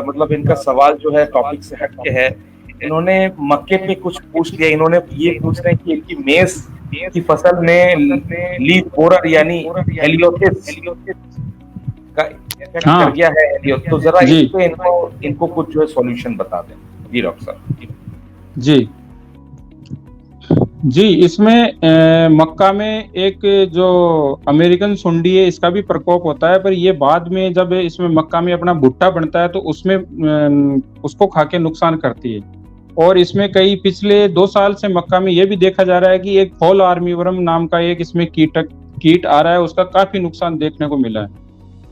मतलब इनका सवाल जो है टॉपिक से हटके है। इन्होंने मक्के पे कुछ पूछ लिया। इन्होंने ये पूछ रहे हैं कि इनकी मेस की फसल में लीफ बोरर यानी हेलियोथिस का इफेक्ट कर गया है। तो जरा इस पे इनको कुछ जो है सॉल्यूशन बता दें। जी डॉक्टर साहब। जी इसमें मक्का में एक जो अमेरिकन सुंडी है इसका भी प्रकोप होता है, पर ये बाद में जब इसमें मक्का में अपना भुट्टा बनता है तो उसमें उसको खा के नुकसान करती है। और इसमें कई पिछले 2 साल से मक्का में ये भी देखा जा रहा है कि एक फॉल आर्मीवर्म नाम का एक इसमें कीट आ रहा है, उसका काफी नुकसान देखने को मिला है।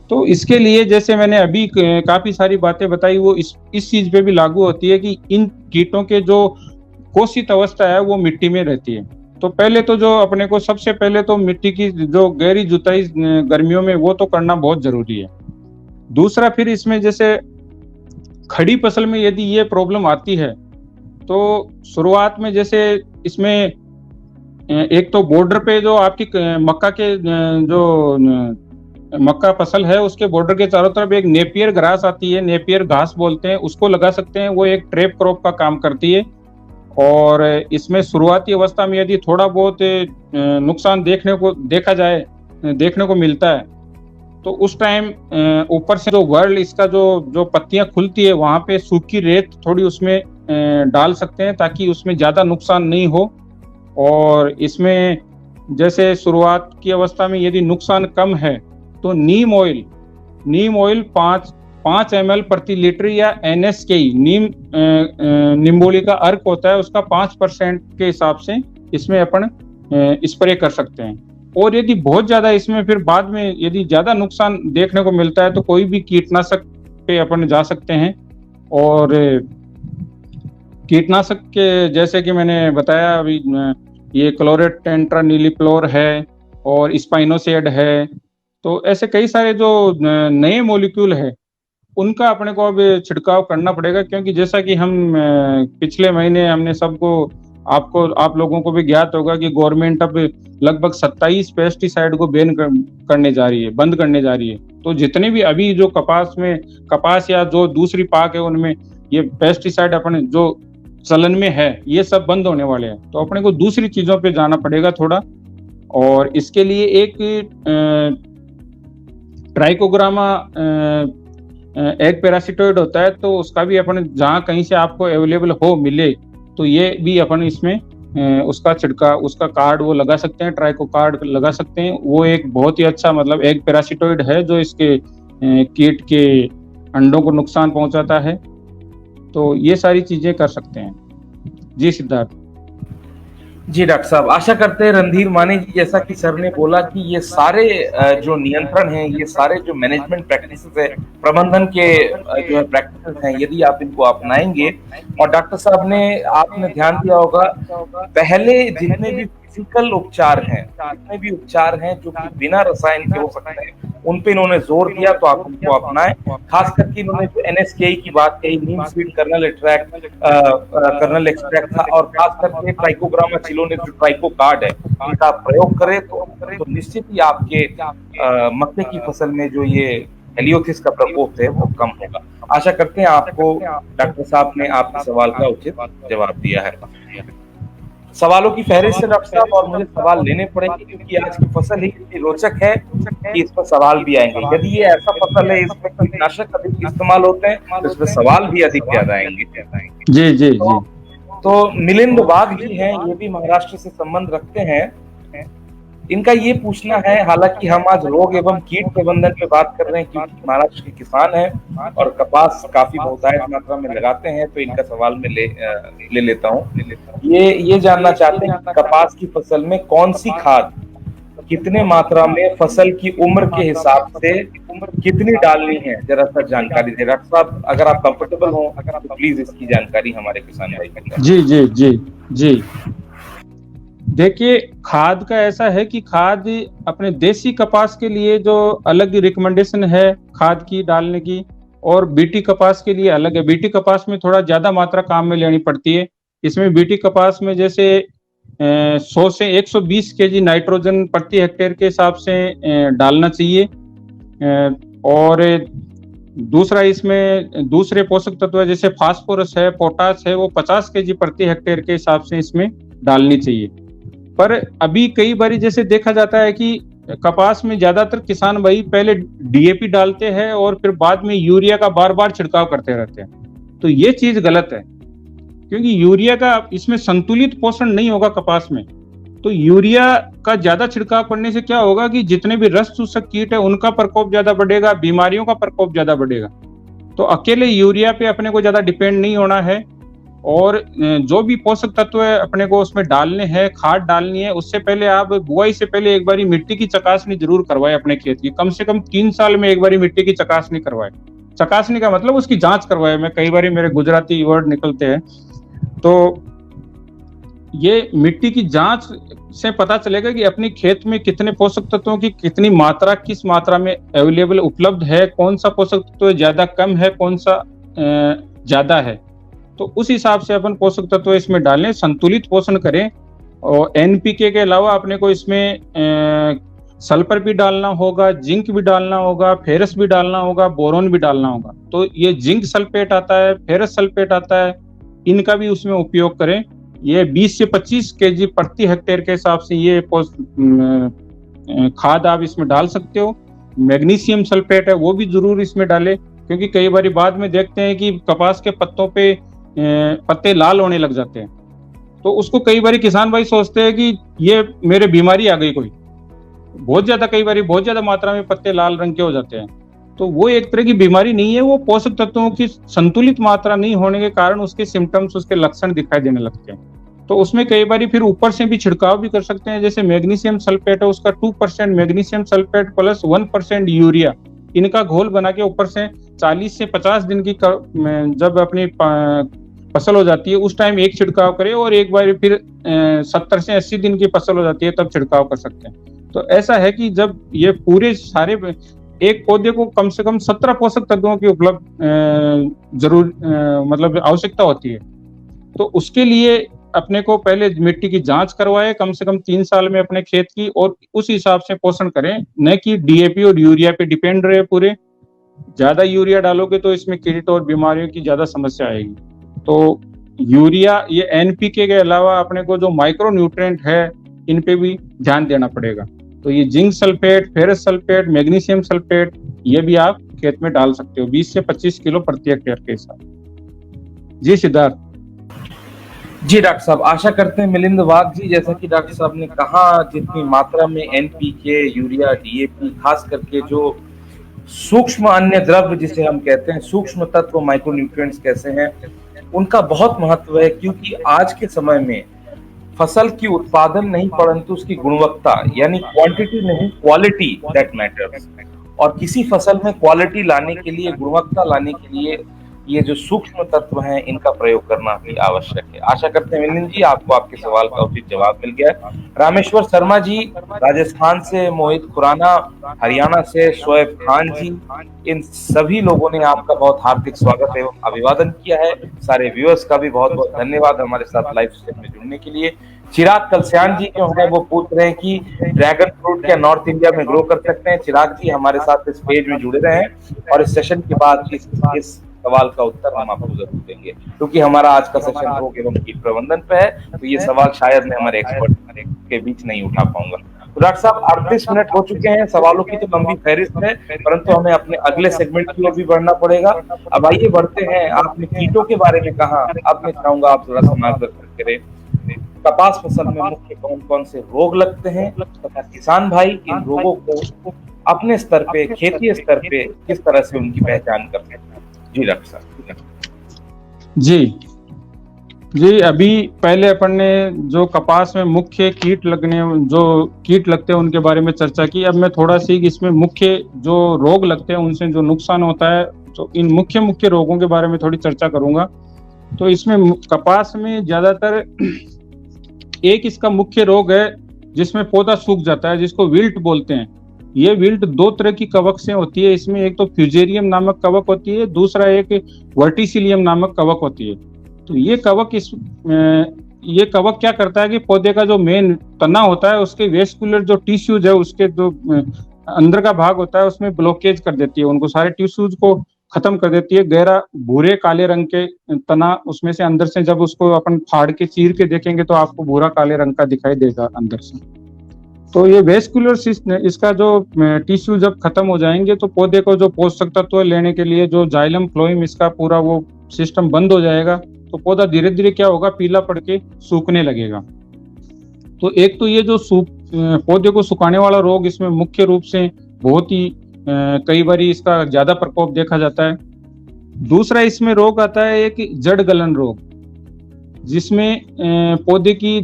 तो इसके लिए जैसे मैंने अभी काफी सारी बातें बताई वो इस चीज पे भी लागू होती है कि इन कीटों के जो कोशित अवस्था है वो मिट्टी में रहती है। तो पहले तो जो अपने को सबसे पहले तो मिट्टी की जो गहरी जुताई गर्मियों में वो तो करना बहुत जरूरी है। दूसरा फिर इसमें जैसे खड़ी फसल में यदि ये प्रॉब्लम आती है तो शुरुआत में जैसे इसमें एक तो बॉर्डर पे जो आपकी मक्का के जो मक्का फसल है उसके बॉर्डर के चारों तरफ एक नेपियर ग्रास आती है, नेपियर घास बोलते हैं, उसको लगा सकते हैं। वो एक ट्रैप क्रॉप का काम करती है। और इसमें शुरुआती अवस्था में यदि थोड़ा बहुत नुकसान देखने को मिलता है तो उस टाइम ऊपर से जो वर्ल्ड इसका जो पत्तियां खुलती है वहां पे सूखी रेत थोड़ी उसमें डाल सकते हैं ताकि उसमें ज्यादा नुकसान नहीं हो। और इसमें जैसे शुरुआत की अवस्था में यदि नुकसान कम है तो नीम ऑयल 5 ml प्रति लीटर या NSKE निम्बोली का अर्क होता है उसका 5% के हिसाब से इसमें अपन स्प्रे कर सकते हैं। और यदि बहुत ज्यादा इसमें फिर बाद में यदि ज्यादा नुकसान देखने को मिलता है तो कोई भी कीटनाशक पे अपन जा सकते हैं। और कीटनाशक के जैसे कि मैंने बताया अभी ये क्लोरेट टेट्रानिलिप्लोर है और स्पाइनोसेड है, तो ऐसे कई सारे जो नए मॉलिक्यूल है उनका अपने को अब छिड़काव करना पड़ेगा। क्योंकि जैसा कि हम पिछले महीने हमने आप लोगों को भी ज्ञात होगा कि गवर्नमेंट अब लगभग 27 पेस्टिसाइड को बंद करने जा रही है। तो जितने भी अभी जो कपास या जो दूसरी पाक है उनमें ये पेस्टिसाइड अपने जो चलन में है ये सब बंद होने वाले हैं। तो अपने को दूसरी चीजों पे जाना पड़ेगा थोड़ा। और इसके लिए एक ट्राइकोग्रामा एग पैरासिटोइड होता है, तो उसका भी अपन जहाँ कहीं से आपको अवेलेबल मिले तो ये भी अपन इसमें उसका छिड़का उसका कार्ड वो लगा सकते हैं, ट्राइको कार्ड लगा सकते हैं। वो एक बहुत ही अच्छा मतलब एग पैरासिटोइड है जो इसके कीट के अंडों को नुकसान पहुंचाता है। तो ये सारी चीजें कर सकते हैं। जी सिद्धार्थ। जी डॉक्टर साहब, आशा करते हैं रणधीर माने जी जैसा कि सर ने बोला कि ये सारे जो नियंत्रण हैं, ये सारे जो मैनेजमेंट प्रैक्टिसेस है, प्रबंधन के जो है प्रैक्टिसेस हैं, यदि आप इनको अपनाएंगे। और डॉक्टर साहब ने आपने ध्यान दिया होगा पहले जितने भी फिजिकल उपचार हैं जो कि बिना रसायन के हो सकते हैं उन पे इन्होंने जोर दिया, तो आप उनको अपनाएं। खास करके इन्होंने जो NSKE की बात कही, नीम सीड कर्नल एक्सट्रैक्ट था, और खास करके ट्राइकोग्रामा चिलोनिस जो ट्राइको कार्ड है इनका प्रयोग करें तो निश्चित ही आपके मक्के की फसल में जो ये हेलियोथिस का प्रकोप है वो कम होगा। आशा करते हैं आपको डॉक्टर साहब ने आपके सवाल का उचित जवाब दिया है। सवालों की फहरिस्त से डॉक्टर साहब, और मुझे सवाल लेने पड़ेंगे क्योंकि आज की फसल ही इतनी रोचक है कि इस पर सवाल भी आएंगे। यदि ये ऐसा फसल है इसमें कीटनाशक अधिक इस्तेमाल होते हैं तो इसमें सवाल भी अधिक ज्यादा आएंगे। जी जी जी। तो मिलिंद वाघ जी हैं, ये भी महाराष्ट्र से संबंध रखते हैं। इनका ये पूछना है, हालांकि हम आज रोग एवं कीट प्रबंधन पे बात कर रहे हैं क्योंकि महाराष्ट्र के किसान हैं और कपास काफी बहुतायत मात्रा में लगाते हैं, तो इनका सवाल मैं ले लेता हूँ। ये जानना चाहते हैं कि कपास की फसल में कौन सी खाद कितने मात्रा में फसल की उम्र के हिसाब से कितनी डालनी है, जरा सा जानकारी दे डॉक्टर साहब। अगर आप कंफर्टेबल हो तो प्लीज इसकी जानकारी हमारे किसान भाई को। जी जी जी जी। देखिए, खाद का ऐसा है कि खाद अपने देसी कपास के लिए जो अलग रिकमेंडेशन है खाद की डालने की, और बीटी कपास के लिए अलग है। बीटी कपास में थोड़ा ज्यादा मात्रा काम में लेनी पड़ती है। इसमें बीटी कपास में जैसे 100 से 120 केजी नाइट्रोजन प्रति हेक्टेयर के हिसाब से डालना चाहिए। और दूसरा इसमें दूसरे पोषक तत्व जैसे फास्फोरस है, पोटास है, वो 50 केजी प्रति हेक्टेयर के हिसाब से इसमें डालनी चाहिए। पर अभी कई बार जैसे देखा जाता है कि कपास में ज्यादातर किसान भाई पहले DAP डालते हैं और फिर बाद में यूरिया का बार बार छिड़काव करते रहते हैं। तो ये चीज गलत है, क्योंकि यूरिया का इसमें संतुलित पोषण नहीं होगा कपास में। तो यूरिया का ज्यादा छिड़काव करने से क्या होगा कि जितने भी रस चूसक कीट है उनका प्रकोप ज्यादा बढ़ेगा, बीमारियों का प्रकोप ज्यादा बढ़ेगा। तो अकेले यूरिया पे अपने को ज्यादा डिपेंड नहीं होना है। और जो भी पोषक तत्व है अपने को उसमें डालने हैं, खाद डालनी है, उससे पहले आप बुआई से पहले एक बारी मिट्टी की चकासनी जरूर करवाएं अपने खेत की। कम से कम 3 साल में एक बारी मिट्टी की चकासनी करवाएं। चकासनी का मतलब उसकी जांच करवाएं। मैं कई बारी मेरे गुजराती वर्ड निकलते हैं, तो ये मिट्टी की जांच से पता चलेगा कि अपने खेत में कितने पोषक तत्वों की कितनी मात्रा किस मात्रा में अवेलेबल उपलब्ध है, कौन सा पोषक तत्व ज्यादा कम है, कौन सा ज्यादा है। तो उस हिसाब से अपन पोषक तत्व इसमें डालें, संतुलित पोषण करें। और एनपीके के अलावा अपने को इसमें सल्फर भी डालना होगा, जिंक भी डालना होगा, फेरस भी डालना होगा, बोरोन भी डालना होगा। तो ये जिंक सल्फेट आता है, फेरस सल्फेट आता है, इनका भी उसमें उपयोग करें। ये 20 से 25 केजी प्रति हेक्टेयर के हिसाब से ये खाद आप इसमें डाल सकते हो। मैग्नीशियम सल्फेट है वो भी जरूर इसमें डालें, क्योंकि कई बार बाद में देखते हैं कि कपास के पत्तों पे पत्ते लाल होने लग जाते हैं। तो उसको कई बार किसान भाई सोचते हैं कि ये मेरे बीमारी आ गई कोई, बहुत ज्यादा मात्रा में पत्ते लाल रंग के हो जाते हैं। तो वो एक तरह की बीमारी नहीं है, वो पोषक तत्वों की संतुलित मात्रा नहीं होने के कारण उसके सिम्टम्स, उसके लक्षण दिखाई देने लगते हैं। तो उसमें कई बार फिर ऊपर से भी छिड़काव भी कर सकते हैं। जैसे मैग्नीशियम सल्फेट है, उसका 2% मैग्नीशियम सल्फेट प्लस 1% यूरिया, इनका घोल बना के ऊपर से 40 से 50 दिन की जब अपनी फसल हो जाती है उस टाइम एक छिड़काव करें, और एक बार फिर 70 से 80 दिन की फसल हो जाती है तब छिड़काव कर सकते हैं। तो ऐसा है कि जब ये पूरे सारे एक पौधे को कम से कम 17 पोषक तत्वों की उपलब्ध जरूर मतलब आवश्यकता होती है। तो उसके लिए अपने को पहले मिट्टी की जांच करवाए कम से कम 3 साल में अपने खेत की, और उस हिसाब से पोषण करें, न कि डीएपी और यूरिया पे डिपेंड रहे पूरे। ज्यादा यूरिया डालोगे तो इसमें कीट और बीमारियों की ज्यादा समस्या आएगी। तो यूरिया, ये एनपीके के अलावा अपने को जो माइक्रो न्यूट्रिएंट है इन पे भी ध्यान देना पड़ेगा। तो ये zinc sulphate, ferrous sulphate, magnesium sulphate, ये भी आप खेत में डाल सकते हो 20 से 25 किलो प्रति हेक्टेयर के हिसाब। जी सिद्धार्थ। जी डॉक्टर साहब, आशा करते हैं मिलिंद वाघ जी, जैसा कि डॉक्टर साहब ने कहा, जितनी मात्रा में एनपीके, यूरिया, डीएपी, खास करके जो सूक्ष्म अन्य द्रव्य जिसे हम कहते हैं, सूक्ष्म तत्व माइक्रोन्यूट्रिएंट्स कैसे हैं, उनका बहुत महत्व है। क्योंकि आज के समय में फसल की उत्पादन नहीं परंतु उसकी गुणवत्ता, यानी क्वांटिटी नहीं क्वालिटी दैट मैटर्स। और किसी फसल में क्वालिटी लाने के लिए, गुणवत्ता लाने के लिए ये जो सूक्ष्म तत्व हैं इनका प्रयोग करना भी आवश्यक है। आशा करते हैं मिलिंद जी आपको आपके सवाल का उचित जवाब मिल गया। रामेश्वर शर्मा जी राजस्थान से, मोहित खुराना हरियाणा से, शोएब खान जी, इन सभी लोगों ने आपका बहुत हार्दिक स्वागत एवं अभिवादन किया है। सारे व्यूअर्स का भी बहुत बहुत धन्यवाद हमारे साथ लाइव सेशन में जुड़ने के लिए। चिराग कलस्यान जी जो है वो पूछ रहे हैं कि ड्रैगन फ्रूट क्या नॉर्थ इंडिया में ग्रो कर सकते हैं। चिराग जी हमारे साथ इस पेज में जुड़े रहे हैं और इस सेशन के बाद इस सवाल का उत्तर हम आपको जरूर देंगे, क्योंकि हमारा आज का सेशन रोग एवं कीट प्रबंधन पे है, तो ये सवाल शायद मैं हमारे एक्सपर्ट के बीच नहीं उठा पाऊंगा। तो डॉक्टर साहब 38 मिनट हो चुके हैं, सवालों की तो लंबी फहरिस्त है, परंतु हमें अपने अगले सेगमेंट की ओर भी बढ़ना पड़ेगा। अब आइए बढ़ते हैं। आपने कीटों के बारे में कहा, अब मैं चाहूंगा आप थोड़ा सा मार्गदर्शन करें। कपास फसल में मुख्य कौन कौन से रोग लगते हैं तथा किसान भाई इन रोगों को अपने स्तर पे, खेती स्तर पे किस तरह से उनकी पहचान कर सकते हैं। जी डॉक्टर साहब। जी अभी पहले अपन ने जो कपास में मुख्य कीट लगते हैं उनके बारे में चर्चा की। अब मैं थोड़ा सी इसमें मुख्य जो रोग लगते हैं उनसे जो नुकसान होता है, तो इन मुख्य रोगों के बारे में थोड़ी चर्चा करूंगा। तो इसमें कपास में ज्यादातर एक इसका मुख्य रोग है जिसमें पौधा सूख जाता है, जिसको विल्ट बोलते हैं। ये विल्ट 2 तरह की कवक से होती है। इसमें एक तो फ्यूजेरियम नामक कवक होती है, दूसरा एक वर्टिसिलियम नामक कवक होती है। तो ये कवक क्या करता है कि पौधे का जो मेन तना होता है उसके वेस्कुलर जो टिश्यूज है, उसके जो अंदर का भाग होता है उसमें ब्लॉकेज कर देती है, उनको सारे टिश्यूज को खत्म कर देती है। गहरा भूरे काले रंग के तना उसमें से अंदर से जब उसको अपन फाड़ के चीर के देखेंगे तो आपको भूरा काले रंग का दिखाई देगा अंदर से। तो ये वेस्कुलर सिस्टम, इसका जो टिश्यू जब खत्म हो जाएंगे तो पौधे को जो पोषक तत्व लेने के लिए जो जाइलम फ्लोएम, इसका पूरा वो सिस्टम बंद हो जाएगा। तो पौधा धीरे धीरे क्या होगा, पीला पड़ के सूखने लगेगा। तो एक तो ये जो पौधे को सुखाने वाला रोग इसमें मुख्य रूप से बहुत ही कई बार इसका ज्यादा प्रकोप देखा जाता है। दूसरा इसमें रोग आता है एक जड़ गलन रोग, जिसमें पौधे की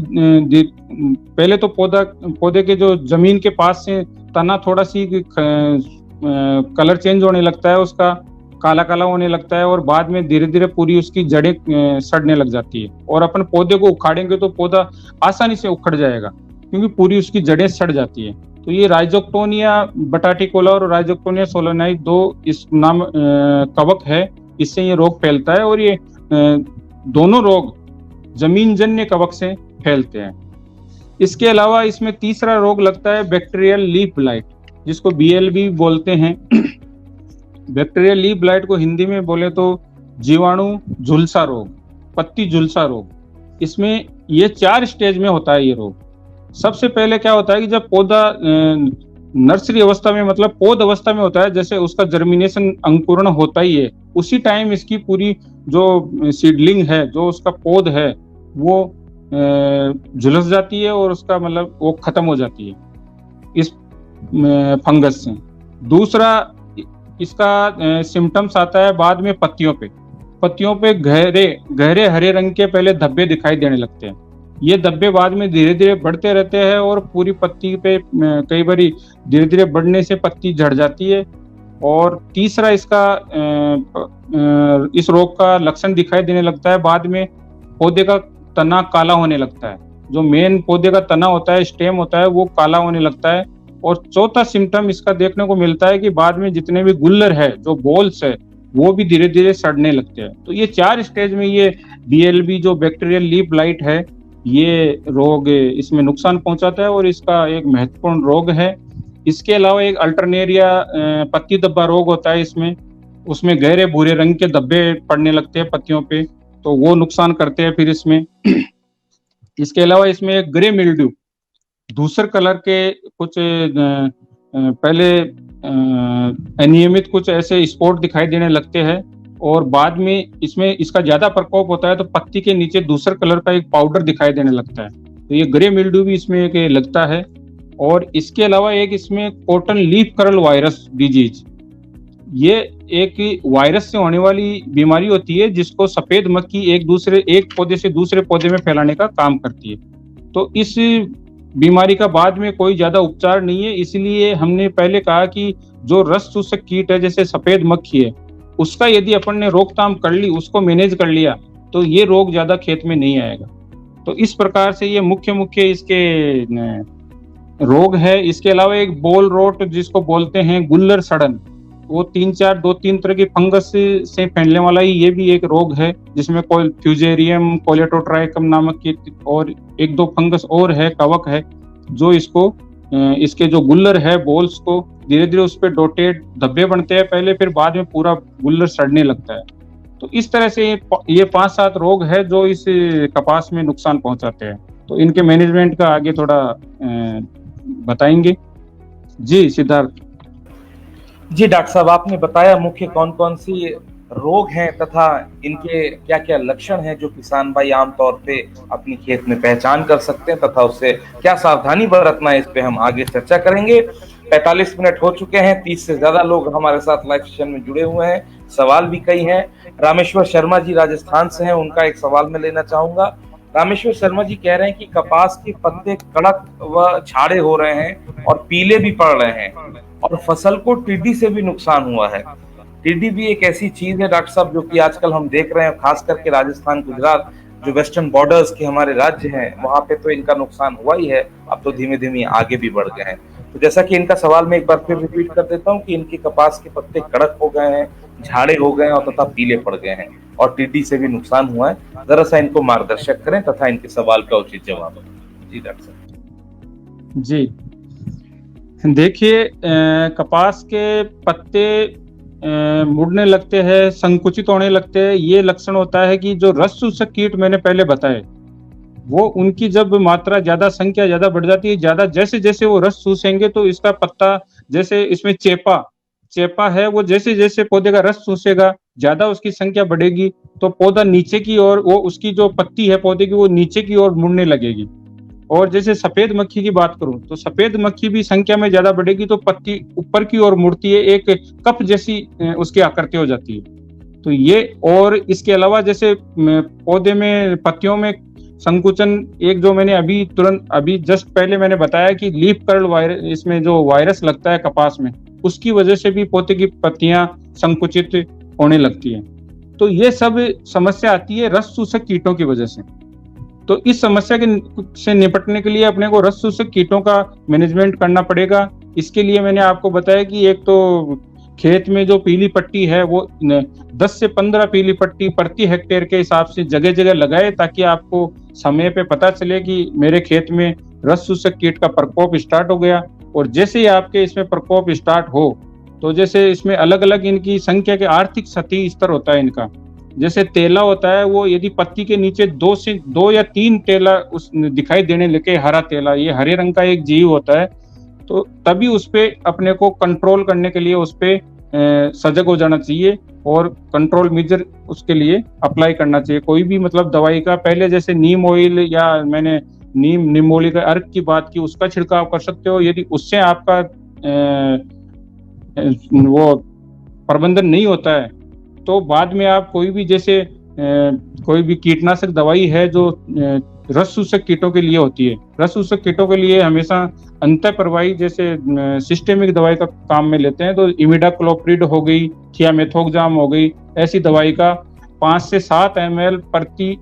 पहले तो पौधे के जो जमीन के पास से तना थोड़ा सी कलर चेंज होने लगता है, उसका काला काला होने लगता है, और बाद में धीरे धीरे पूरी उसकी जड़ें सड़ने लग जाती है। और अपन पौधे को उखाड़ेंगे तो पौधा आसानी से उखड़ जाएगा क्योंकि पूरी उसकी जड़ें सड़ जाती है। तो ये राइजोक्टोनिया बटाटिकोला और राइजोक्टोनिया सोलेनाई 2 इस नाम कवक है, इससे ये रोग फैलता है। और ये दोनों रोग जमीन जन्य कवक से फैलते हैं। इसके अलावा इसमें तीसरा रोग लगता है बैक्टीरियल लीफ ब्लाइट, जिसको BLB बोलते हैं। बैक्टीरियल लीफ ब्लाइट को हिंदी में बोले तो जीवाणु झुलसा रोग, पत्ती झुलसा रोग। इसमें ये 4 स्टेज में होता है ये रोग। सबसे पहले क्या होता है कि जब पौधा नर्सरी अवस्था में, मतलब पौध अवस्था में होता है, जैसे उसका जर्मिनेशन अंकुरण होता ही है, उसी टाइम इसकी पूरी जो सीडलिंग है, जो उसका पौध है, वो झुलस जाती है और उसका मतलब वो खत्म हो जाती है इस फंगस से। दूसरा इसका सिम्टम्स आता है बाद में पत्तियों पे गहरे गहरे हरे रंग के पहले धब्बे दिखाई देने लगते हैं। ये धब्बे बाद में धीरे धीरे बढ़ते रहते हैं और पूरी पत्ती पे कई बार धीरे धीरे बढ़ने से पत्ती झड़ जाती है। और तीसरा इसका इस रोग का लक्षण दिखाई देने लगता है बाद में पौधे का तना काला होने लगता है। जो मेन पौधे का तना होता है, स्टेम होता है, वो काला होने लगता है। और चौथा सिम्टम इसका देखने को मिलता है कि बाद में जितने भी गुल्लर है, जो बॉल्स है, वो भी धीरे धीरे सड़ने लगते हैं। तो ये 4 स्टेज में ये BLB जो बैक्टीरियल लीफ ब्लाइट है, ये रोग इसमें नुकसान पहुंचाता है और इसका एक महत्वपूर्ण रोग है। इसके अलावा एक अल्टरनेरिया पत्ती धब्बा रोग होता है इसमें, उसमें गहरे भूरे रंग के धब्बे पड़ने लगते हैं पत्तियों पे, तो वो नुकसान करते हैं फिर इसमें। इसके अलावा इसमें एक ग्रे मिल्ड्यू, धूसर कलर के कुछ पहले अनियमित कुछ ऐसे स्पॉट दिखाई देने लगते हैं और बाद में इसमें इसका ज्यादा प्रकोप होता है तो पत्ती के नीचे दूसर कलर का एक पाउडर दिखाई देने लगता है। तो ये ग्रे मिल्ड्यू भी इसमें एक लगता है। और इसके अलावा एक इसमें cotton leaf curl virus disease, ये एक वायरस से होने वाली बीमारी होती है जिसको सफेद मक्खी एक पौधे से दूसरे पौधे में फैलाने का काम करती है। तो इस बीमारी का बाद में कोई ज्यादा उपचार नहीं है, इसलिए हमने पहले कहा कि जो रस चूसक कीट है जैसे सफेद मक्खी है, उसका यदि अपन ने रोकथाम कर ली, उसको मैनेज कर लिया, तो ये रोग ज्यादा खेत में नहीं आएगा। तो इस प्रकार से ये मुख्य इसके रोग है। इसके अलावा एक बॉल रोट जिसको बोलते हैं गुल्लर सड़न, वो 2-3 तरह की फंगस से फैलने वाला ही ये भी एक रोग है, जिसमें फ्यूजेरियम कोलेटोट्राइकम नामक की और 1-2 फंगस और है, कवक है, जो इसके जो गुल्लर है बॉल्स को धीरे धीरे उस पर डॉटेड धब्बे बनते हैं पहले, फिर बाद में पूरा गुल्लर सड़ने लगता है। तो इस तरह से ये 5-7 रोग है जो इस कपास में नुकसान पहुंचाते हैं। तो इनके मैनेजमेंट का आगे थोड़ा बताएंगे। जी सिद्धार्थ। जी डॉक्टर साहब, आपने बताया मुख्य कौन कौन सी रोग हैं तथा इनके क्या क्या लक्षण हैं जो किसान भाई आमतौर पे अपनी खेत में पहचान कर सकते हैं तथा उससे क्या सावधानी बरतना है, इस पे हम आगे चर्चा करेंगे। 45 मिनट हो चुके हैं, 30 से ज्यादा लोग हमारे साथ लाइव सेशन में जुड़े हुए हैं, सवाल भी कई हैं। रामेश्वर शर्मा जी राजस्थान से हैं, उनका एक सवाल मैं लेना चाहूंगा। रामेश्वर शर्मा जी कह रहे हैं कि कपास के पत्ते कड़क व झाड़े हो रहे हैं और पीले भी पड़ रहे हैं और फसल को टिड्डी से भी नुकसान हुआ है। टिड्डी भी एक ऐसी चीज है डॉक्टर साहब जो कि आजकल हम देख रहे हैं, खास करके राजस्थान, गुजरात, जो वेस्टर्न बॉर्डर्स के हमारे राज्य हैं, वहां पे तो इनका नुकसान हुआ ही है, अब तो धीमे धीमे आगे भी बढ़ गए हैं। तो जैसा कि इनका सवाल मैं एक बार फिर रिपीट कर देता हूँ कि इनके कपास के पत्ते कड़क हो गए हैं, झाड़े हो गए हैं और तथा पीले पड़ गए हैं और टिड्डी से भी नुकसान हुआ है। जरा सा इनको मार्गदर्शक करें तथा इनके सवाल का उचित जवाब दें। जी डॉक्टर साहब। जी देखिए, कपास के पत्ते मुड़ने लगते हैं, संकुचित होने लगते हैं। ये लक्षण होता है कि जो रस चूसक कीट मैंने पहले बताए, वो उनकी जब मात्रा ज्यादा, संख्या ज्यादा बढ़ जाती है, ज्यादा जैसे जैसे वो रस चूसेंगे तो इसका पत्ता, जैसे इसमें चेपा है, वो जैसे जैसे पौधे का रस चूसेगा, ज्यादा उसकी संख्या बढ़ेगी तो पौधा नीचे की ओर, वो उसकी जो पत्ती है पौधे की, वो नीचे की ओर मुड़ने लगेगी। और जैसे सफेद मक्खी की बात करूं तो सफेद मक्खी भी संख्या में ज्यादा बढ़ेगी तो पत्ती ऊपर की ओर मुड़ती है, एक कप जैसी उसकी आकृति हो जाती है। तो ये, और इसके अलावा जैसे पौधे में पत्तियों में संकुचन, एक जो मैंने अभी जस्ट पहले मैंने बताया कि लीफ कर्ल वायरस, इसमें जो वायरस लगता है कपास में, उसकी वजह से भी पौधे की पत्तियां संकुचित होने लगती हैं। तो ये सब समस्या आती है रस चूसक कीटों की वजह से। तो इस समस्या से निपटने के लिए अपने को रस चूसक कीटों का मैनेजमेंट करना पड़ेगा। इसके लिए मैंने आपको बताया कि एक तो खेत में जो पीली पट्टी है वो 10 से 15 पीली पट्टी प्रति हेक्टेयर के हिसाब से जगह जगह लगाए, ताकि आपको समय पे पता चले कि मेरे खेत में रस चूसक कीट का प्रकोप स्टार्ट हो गया। और जैसे ही आपके इसमें प्रकोप स्टार्ट हो, तो जैसे इसमें अलग अलग इनकी संख्या के आर्थिक सतही स्तर होता है इनका। जैसे तेला होता है, वो यदि पत्ती के नीचे 2 या 3 तेला उस दिखाई देने लगे, हरा तेला, ये हरे रंग का एक जीव होता है, तो तभी उस पे अपने को कंट्रोल करने के लिए उस पे सजग हो जाना चाहिए और कंट्रोल मेजर उसके लिए अप्लाई करना चाहिए। कोई भी मतलब दवाई का पहले, जैसे नीम ऑयल या मैंने निमोली का अर्क की बात की, उसका छिड़काव कर सकते हो। यदि उससे आपका वो प्रबंधन नहीं होता है, तो बाद में आप कोई भी जैसे कोई भी कीटनाशक दवाई है जो रस चूसक कीटों के लिए होती है, रस चूसक कीटों के लिए हमेशा अंतःप्रवाही जैसे सिस्टेमिक दवाई का काम में लेते हैं। तो इमिडाक्लोप्रिड हो गई, थियामेथोक्साम हो गई, ऐसी दवाई का 5 से 7 ml प्रति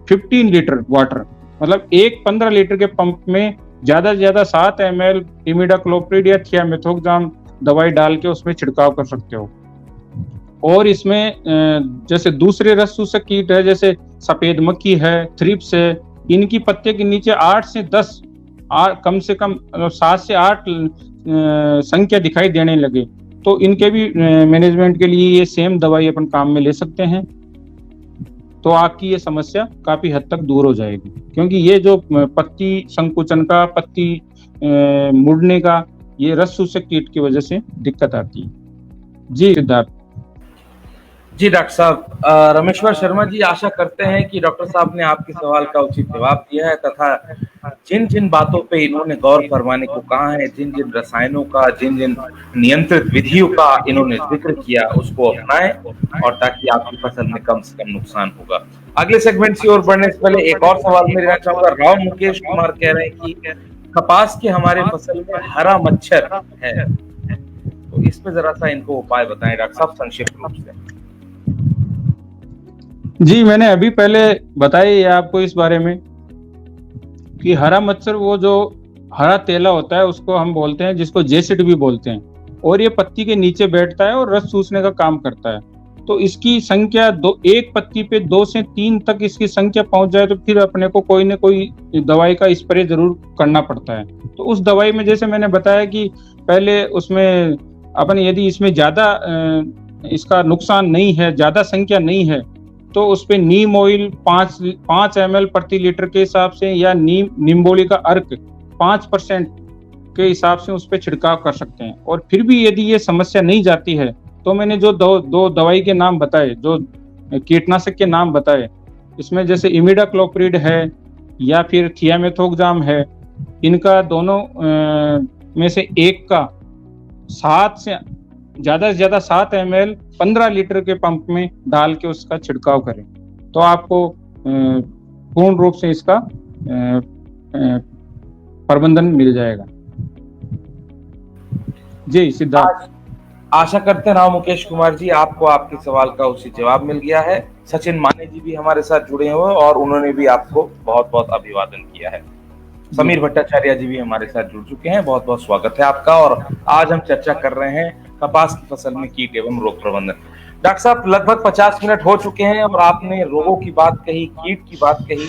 15 लीटर वाटर, मतलब एक 15 लीटर के पंप में ज्यादा से ज्यादा 7 ml इमिडाक्लोप्रिड या थियामेथोक्साम दवाई डाल के उसमें छिड़काव कर सकते हो। और इसमें जैसे दूसरे रस चूसक कीट है, जैसे सफेद मक्खी है, थ्रिप्स है, इनकी पत्ते के नीचे 8 से 10 कम से कम 7 से 8 संख्या दिखाई देने लगे, तो इनके भी मैनेजमेंट के लिए ये सेम दवाई अपन काम में ले सकते हैं। तो आपकी ये समस्या काफी हद तक दूर हो जाएगी, क्योंकि ये जो पत्ती संकुचन का, पत्ती मुड़ने का, ये रस चूसक कीट की वजह से दिक्कत आती है। जी सिद्धार्थ। जी डॉक्टर साहब, रमेश्वर शर्मा जी, आशा करते हैं कि डॉक्टर साहब ने आपके सवाल का उचित जवाब दिया है तथा जिन जिन बातों पे इन्होंने गौर फरमाने को कहा है, जिन जिन रसायनों का, जिन जिन नियंत्रित विधियों का इन्होंने जिक्र किया, उसको अपनाएं, और ताकि आपकी फसल में कम से कम नुकसान होगा। अगले सेगमेंट की ओर बढ़ने से पहले एक और सवाल मैं लेना चाहूंगा। राव मुकेश कुमार कह रहे हैं कि कपास के हमारे फसल में हरा मच्छर है, तो इस पे जरा सा इनको उपाय बताएं डॉक्टर साहब, संक्षिप्त रूप से। जी, मैंने अभी पहले बताया आपको इस बारे में कि हरा मच्छर, वो जो हरा तेला होता है उसको हम बोलते हैं, जिसको जेसिड भी बोलते हैं, और ये पत्ती के नीचे बैठता है और रस चूसने का काम करता है। तो इसकी संख्या एक पत्ती पे 2 से 3 तक इसकी संख्या पहुंच जाए तो फिर अपने को कोई न कोई दवाई का स्प्रे जरूर करना पड़ता है। तो उस दवाई में जैसे मैंने बताया कि पहले उसमें अपन, यदि इसमें ज्यादा इसका नुकसान नहीं है, ज्यादा संख्या नहीं है, तो उस पे नीम ऑयल 5 ml प्रति लीटर के हिसाब से, या निम्बोली का अर्क 5% के हिसाब से उस पे छिड़काव कर सकते हैं। और फिर भी यदि ये समस्या नहीं जाती है, तो मैंने जो दो दवाई के नाम बताए, जो कीटनाशक के नाम बताए, इसमें जैसे इमिडाक्लोप्रिड है या फिर थियामेथोक्साम है, इनका दोनों में से एक का 7 से ज्यादा 7 ml 15 लीटर के पंप में डाल के उसका छिड़काव करें, तो आपको पूर्ण रूप से इसका प्रबंधन मिल जाएगा। जी सिद्धार्थ। आशा करते हैं राव मुकेश कुमार जी, आपको आपके सवाल का उचित जवाब मिल गया है। सचिन माने जी भी हमारे साथ जुड़े हुए और उन्होंने भी आपको बहुत बहुत अभिवादन किया है। समीर भट्टाचार्य जी भी हमारे साथ जुड़ चुके हैं, बहुत बहुत स्वागत है आपका। और आज हम चर्चा कर रहे हैं कपास की फसल में कीट एवं रोग प्रबंधन। डॉक्टर साहब, लगभग 50 मिनट हो चुके हैं और आपने रोगों की बात कही, कीट की बात कही।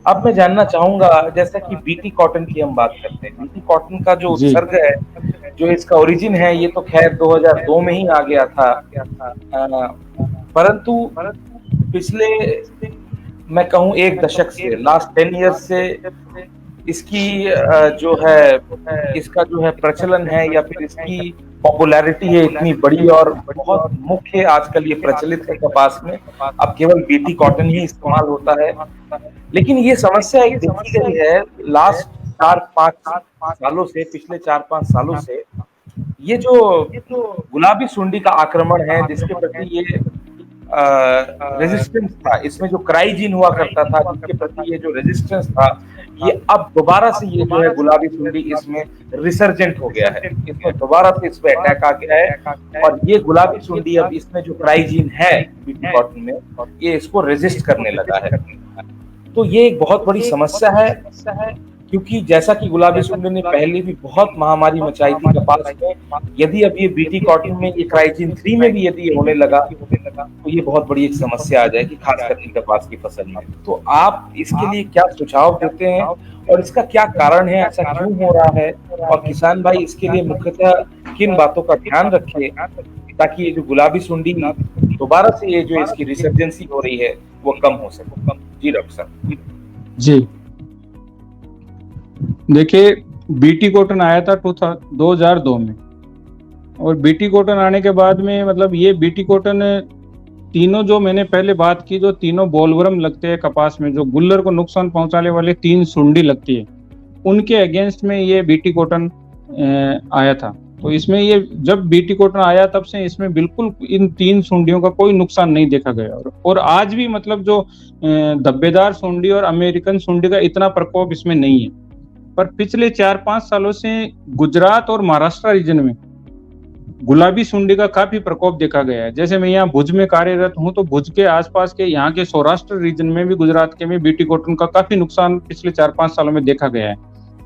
अब मैं जानना चाहूंगा, जैसा कि बीटी कॉटन की हम बात करते हैं, बीटी कॉटन का जो उत्सर्ग है, जो इसका ओरिजिन है, ये तो खैर 2002 में ही आ गया था, परंतु पिछले, मैं कहूं 1 दशक से, लास्ट 10 ईयर्स से इसकी जो है, इसका जो है प्रचलन है, या फिर इसकी पॉपुलैरिटी है इतनी बड़ी, और बहुत मुख्य आजकल ये प्रचलित है कपास में। अब केवल बीटी कॉटन ही इस्तेमाल होता है, लेकिन ये समस्या एक देखी गई है लास्ट 4-5 सालों से, पिछले 4-5 सालों से, ये जो गुलाबी सुंडी का आक्रमण है, जिसके प्रति ये रेजिस्टेंस था, इसमें जो क्राइजीन हुआ करता था, जिसके प्रति ये जो रेजिस्टेंस था, ये अब दोबारा से ये जो है गुलाबी सुंडी इसमें रिसर्जेंट हो गया है, इसमें दोबारा से इस पे अटैक आ गया है, और ये गुलाबी सुंडी अब इसमें जो क्राइजीन है बीटी कॉटन में, ये इसको रेजिस्ट करने लगा है। तो ये एक बहुत बड़ी समस्या है। क्योंकि जैसा कि गुलाबी सुंडी ने पहले भी बहुत महामारी मचाई थी कपास में, यदि अब ये बीटी कॉटन में, ये क्राइजिन 3 में भी यदि ये होने लगा तो ये बहुत बड़ी एक समस्या आ जाएगी, खास करके कपास की फसल में। तो आप इसके लिए क्या सुझाव देते हैं और इसका क्या कारण है, ऐसा क्यों हो रहा है, और किसान भाई इसके लिए मुख्यतः किन बातों का ध्यान रखे ताकि ये जो गुलाबी सुंडी दोबारा से ये जो इसकी रिसर्जेंसी हो रही है वो कम हो सके? जी डॉक्टर साहब। जी, देखिए, बीटी कॉटन आया था 2002 में, और बीटी कॉटन आने के बाद में मतलब ये बीटी कॉटन तीनों जो मैंने पहले बात की, जो तीनों बोलवर्म लगते हैं कपास में, जो गुल्लर को नुकसान पहुंचाने वाले 3 सुंडी लगती है, उनके अगेंस्ट में ये बीटी कॉटन आया था। तो इसमें ये जब बीटी कॉटन आया तब से इसमें बिल्कुल इन 3 सुंडियों का कोई नुकसान नहीं देखा गया, और आज भी मतलब जो धब्बेदार सुंडी और अमेरिकन सुंडी का इतना प्रकोप इसमें नहीं है। पर पिछले 4-5 सालों से गुजरात और महाराष्ट्र रीजन में गुलाबी सुंडी का काफी प्रकोप देखा गया है। जैसे मैं यहाँ भुज में कार्यरत हूँ, तो भुज के आसपास के यहाँ के सौराष्ट्र रीजन में भी, गुजरात के में बीटी कॉटन का काफी नुकसान पिछले 4-5 सालों में देखा गया है।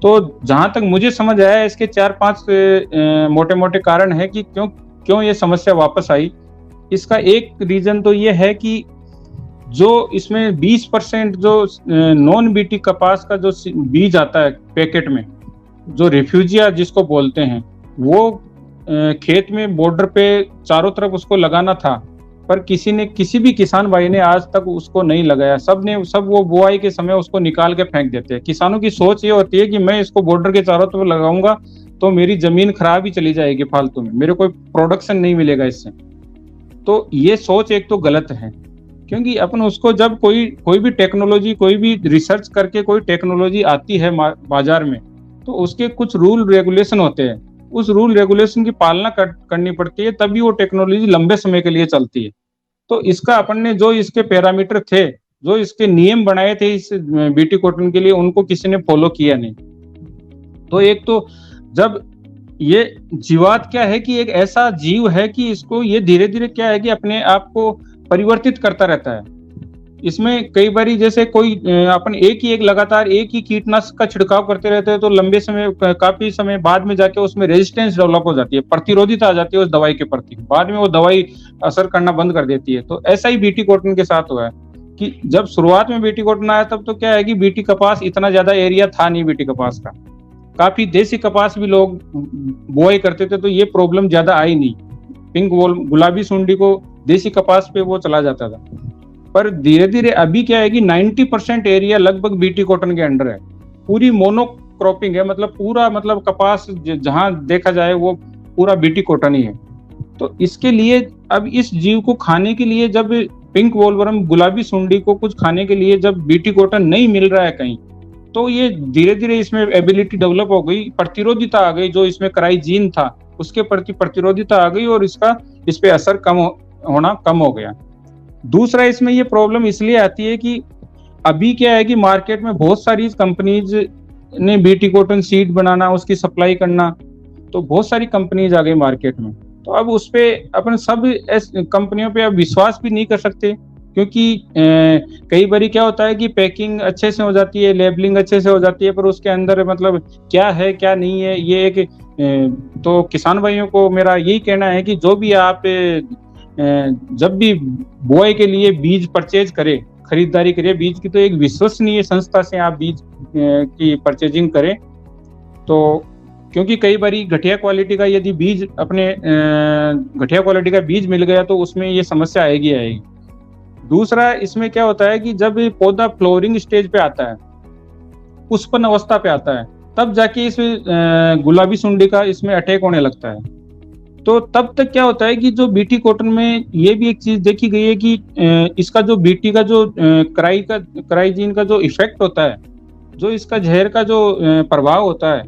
तो जहां तक मुझे समझ आया, इसके 4-5 मोटे मोटे कारण है कि क्यों ये समस्या वापस आई। इसका एक रीजन तो ये है कि जो इसमें 20% जो नॉन बीटी कपास का जो बीज आता है पैकेट में, जो रिफ्यूजिया जिसको बोलते हैं, वो खेत में बॉर्डर पे चारों तरफ उसको लगाना था, पर किसी भी किसान भाई ने आज तक उसको नहीं लगाया। सब वो बुआई के समय उसको निकाल के फेंक देते हैं। किसानों की सोच ये होती है कि मैं इसको बॉर्डर के चारों तरफ लगाऊंगा तो मेरी जमीन खराब ही चली जाएगी फालतू में, मेरे कोई प्रोडक्शन नहीं मिलेगा इससे। तो ये सोच एक तो गलत है, क्योंकि अपन उसको जब कोई भी टेक्नोलॉजी, कोई भी रिसर्च करके कोई टेक्नोलॉजी आती है बाजार में, तो उसके कुछ रूल रेगुलेशन होते हैं, उस रूल रेगुलेशन की पालना करनी पड़ती है, तभी वो टेक्नोलॉजी लंबे समय के लिए चलती है। तो इसका अपन ने जो इसके पैरामीटर थे, जो इसके नियम बनाए थे इस बीटी कॉटन के लिए, उनको किसी ने फॉलो किया नहीं। तो एक तो जब ये जीवात क्या है कि एक ऐसा जीव है कि इसको ये धीरे धीरे क्या है कि अपने आप को परिवर्तित करता रहता है। इसमें कई बारी जैसे कोई अपन एक लगातार एक ही कीटनाशक का छिड़काव करते रहते हैं, तो लंबे समय, काफी समय बाद में जाके उसमें रेजिस्टेंस डेवलप हो जाती है, प्रतिरोधिता आ जाती है उस दवाई के प्रति, बाद में वो दवाई असर करना बंद कर देती है। तो ऐसा ही बीटी कॉटन के साथ हुआ है कि जब शुरुआत में बीटी कॉटन आया तब तो क्या है कि बीटी कपास इतना ज्यादा एरिया था नहीं बीटी कपास का, काफी देसी कपास भी लोग बुआई करते थे, तो ये प्रॉब्लम ज्यादा आई नहीं। पिंक गुलाबी सुंडी को देसी कपास पे वो चला जाता था। पर धीरे धीरे अभी क्या है कि 90% एरिया लगभग बीटी कॉटन के अंडर है, पूरी मोनोक्रॉपिंग है, मतलब पूरा मतलब कपास जहां देखा जाए वो पूरा बीटी कॉटन ही है। तो इसके लिए अब इस जीव को खाने के लिए, जब पिंक वोलवर्म गुलाबी सुंडी को कुछ खाने के लिए जब बीटी कॉटन नहीं मिल रहा है कहीं, तो ये धीरे धीरे इसमें एबिलिटी डेवलप हो गई, प्रतिरोधिता आ गई, जो इसमें क्राइजीन था उसके प्रति प्रतिरोधिता आ गई, और इस पे असर होना कम हो गया। दूसरा, इसमें ये प्रॉब्लम इसलिए आती है कि अभी क्या है कि मार्केट में बहुत सारी कंपनीज ने बीटी कॉटन सीड बनाना, उसकी सप्लाई करना, तो बहुत सारी कंपनीज आ गई मार्केट में। तो अब उस पे अपन सब कंपनियों पे अब विश्वास भी नहीं कर सकते, क्योंकि कई बार क्या होता है कि पैकिंग अच्छे से हो जाती है, लेबलिंग अच्छे से हो जाती है, पर उसके अंदर मतलब क्या है क्या नहीं है, ये एक तो किसान भाइयों को मेरा यही कहना है कि जो भी आप जब भी बुआई के लिए बीज परचेज करें, खरीदारी करें बीज की, तो एक विश्वसनीय संस्था से आप बीज की परचेजिंग करें। तो क्योंकि कई बारी घटिया क्वालिटी का यदि बीज घटिया क्वालिटी का बीज मिल गया तो उसमें ये समस्या आएगी। दूसरा, इसमें क्या होता है कि जब पौधा फ्लोरिंग स्टेज पे आता है, पुष्पन अवस्था पे आता है, तब जाके इस गुलाबी सुंडी का इसमें अटैक होने लगता है। तो तब तक क्या होता है कि जो बीटी कॉटन में ये भी एक चीज देखी गई है कि इसका जो बीटी का जो क्राइजीन का जो इफेक्ट होता है, जो इसका जहर का जो प्रभाव होता है,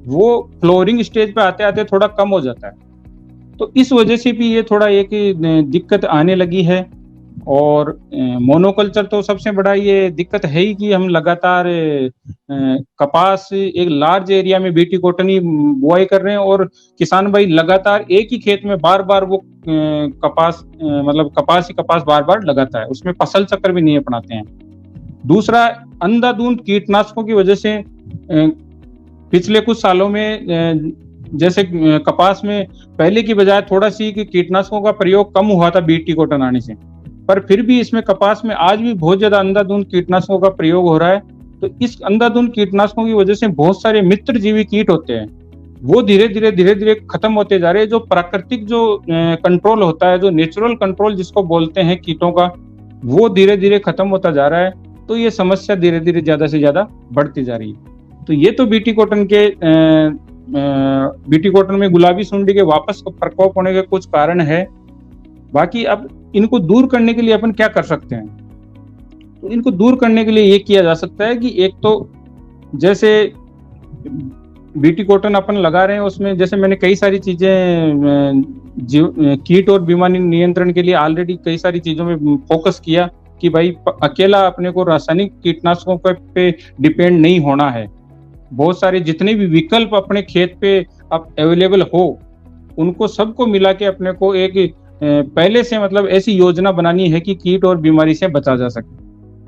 वो फ्लोरिंग स्टेज पे आते आते थोड़ा कम हो जाता है। तो इस वजह से भी ये थोड़ा एक दिक्कत आने लगी है। और मोनोकल्चर तो सबसे बड़ा ये दिक्कत है ही कि हम लगातार कपास एक लार्ज एरिया में बीटी कॉटन ही बुआई कर रहे हैं, और किसान भाई लगातार एक ही खेत में बार बार वो कपास ही कपास बार बार लगाता है, उसमें फसल चक्र भी नहीं अपनाते हैं। दूसरा, अंधाधुंध कीटनाशकों की वजह से पिछले कुछ सालों में जैसे कपास में पहले की बजाय थोड़ा सी कीटनाशकों का प्रयोग कम हुआ था बीटी कॉटन आने से, पर फिर भी इसमें कपास में आज भी बहुत ज्यादा अंधाधुंध कीटनाशकों का प्रयोग हो रहा है। तो इस अंधाधुंध कीटनाशकों की वजह से बहुत सारे मित्रजीवी कीट होते हैं, वो धीरे धीरे खत्म होते जा रहे हैं। जो प्राकृतिक जो कंट्रोल होता है, जो नेचुरल कंट्रोल जिसको बोलते हैं कीटों का, वो धीरे धीरे खत्म होता जा रहा है। तो ये समस्या धीरे धीरे ज्यादा से ज्यादा बढ़ती जा रही है। तो ये तो बीटी कॉटन में गुलाबी सुंडी के वापस प्रकोप होने के कुछ कारण है। बाकी अब इनको दूर करने के लिए अपन क्या कर सकते हैं? तो इनको दूर करने के लिए ये किया जा सकता है कि एक तो जैसे बीटी कॉटन अपन लगा रहे हैं, उसमें जैसे मैंने कई सारी चीजें कीट और बीमारी नियंत्रण के लिए ऑलरेडी कई सारी चीजों में फोकस किया कि भाई अकेला अपने को रासायनिक कीटनाशकों पे डिपेंड नहीं होना है। बहुत सारे जितने भी विकल्प अपने खेत पे अब अवेलेबल हो, उनको सबको मिला के अपने को एक पहले से मतलब ऐसी योजना बनानी है कि कीट और बीमारी से बचा जा सके।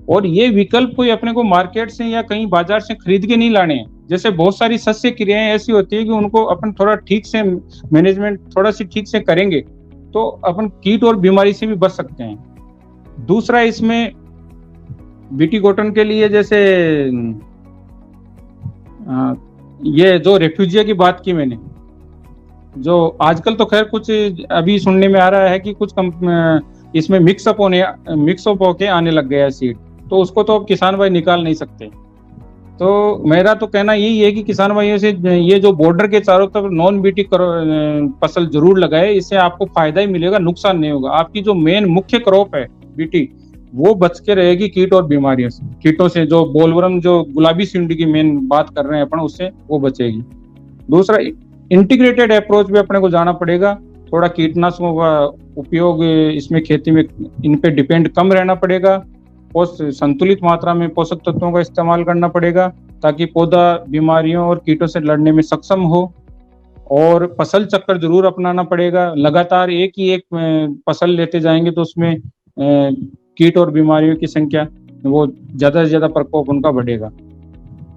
और ये विकल्प कोई अपने को मार्केट से या कहीं बाजार से खरीद के नहीं लाने हैं। जैसे बहुत सारी सस्य क्रियाएं ऐसी होती है कि उनको अपन थोड़ा ठीक से मैनेजमेंट थोड़ा सी ठीक से करेंगे तो अपन कीट और बीमारी से भी बच सकते हैं। दूसरा, इसमें बीटी कॉटन के लिए जैसे ये जो रेफ्यूजिया की बात की मैंने, जो आजकल तो खैर कुछ अभी सुनने में आ रहा है कि कुछ इसमें मिक्सअप होके आने लग गया है सीड, तो उसको तो अब किसान भाई निकाल नहीं सकते। तो मेरा तो कहना यही है कि किसान भाइयों से ये जो बॉर्डर के चारों तरफ नॉन बीटी फसल जरूर लगाए, इससे आपको फायदा ही मिलेगा, नुकसान नहीं होगा। आपकी जो मेन मुख्य क्रॉप है बीटी, वो बच के रहेगी कीट और बीमारियों से, कीटों से। जो बोलवर्म, जो गुलाबी सुंडी की मेन बात कर रहे हैं अपन, उससे वो बचेगी। दूसरा, इंटीग्रेटेड अप्रोच भी अपने को जाना पड़ेगा। थोड़ा कीटनाशकों का उपयोग इसमें खेती में इन पे डिपेंड कम रहना पड़ेगा और संतुलित मात्रा में पोषक तत्वों का इस्तेमाल करना पड़ेगा ताकि पौधा बीमारियों और कीटों से लड़ने में सक्षम हो। और फसल चक्र जरूर अपनाना पड़ेगा। लगातार एक फसल लेते जाएंगे तो उसमें कीट और बीमारियों की संख्या, वो ज्यादा से ज्यादा प्रकोप उनका बढ़ेगा।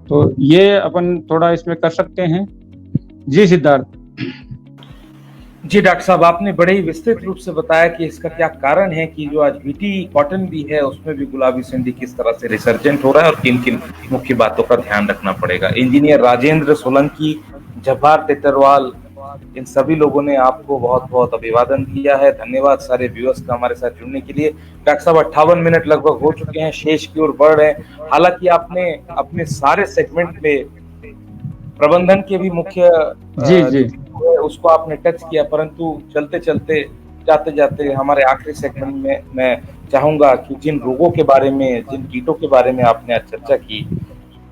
तो ये अपन थोड़ा इसमें कर सकते हैं। जी सिद्धार्थ। जी डॉक्टर साहब, आपने बड़े ही विस्तृत रूप से बताया कि इसका क्या कारण है कि जो आज बीटी कॉटन भी है उसमें भी गुलाबी सुंडी किस तरह से रिसर्जेंट हो रहा है और किन किन मुख्य बातों का ध्यान रखना पड़ेगा। इंजीनियर राजेंद्र सोलंकी, जब्बार टेटरवाल, इन सभी लोगों ने आपको बहुत बहुत अभिवादन किया है। धन्यवाद सारे व्यूअर्स का हमारे साथ जुड़ने के लिए। डॉक्टर साहब, 58 मिनट लगभग हो चुके हैं, शेष की ओर बढ़ रहे हैं। हालांकि आपने अपने सारे सेगमेंट में प्रबंधन के भी मुख्य जी उसको आपने टच किया, परंतु चलते चलते जाते जाते हमारे आखिरी सेगमेंट में मैं चाहूंगा कि जिन रोगों के बारे में, जिन कीटों के बारे में आपने आज चर्चा की,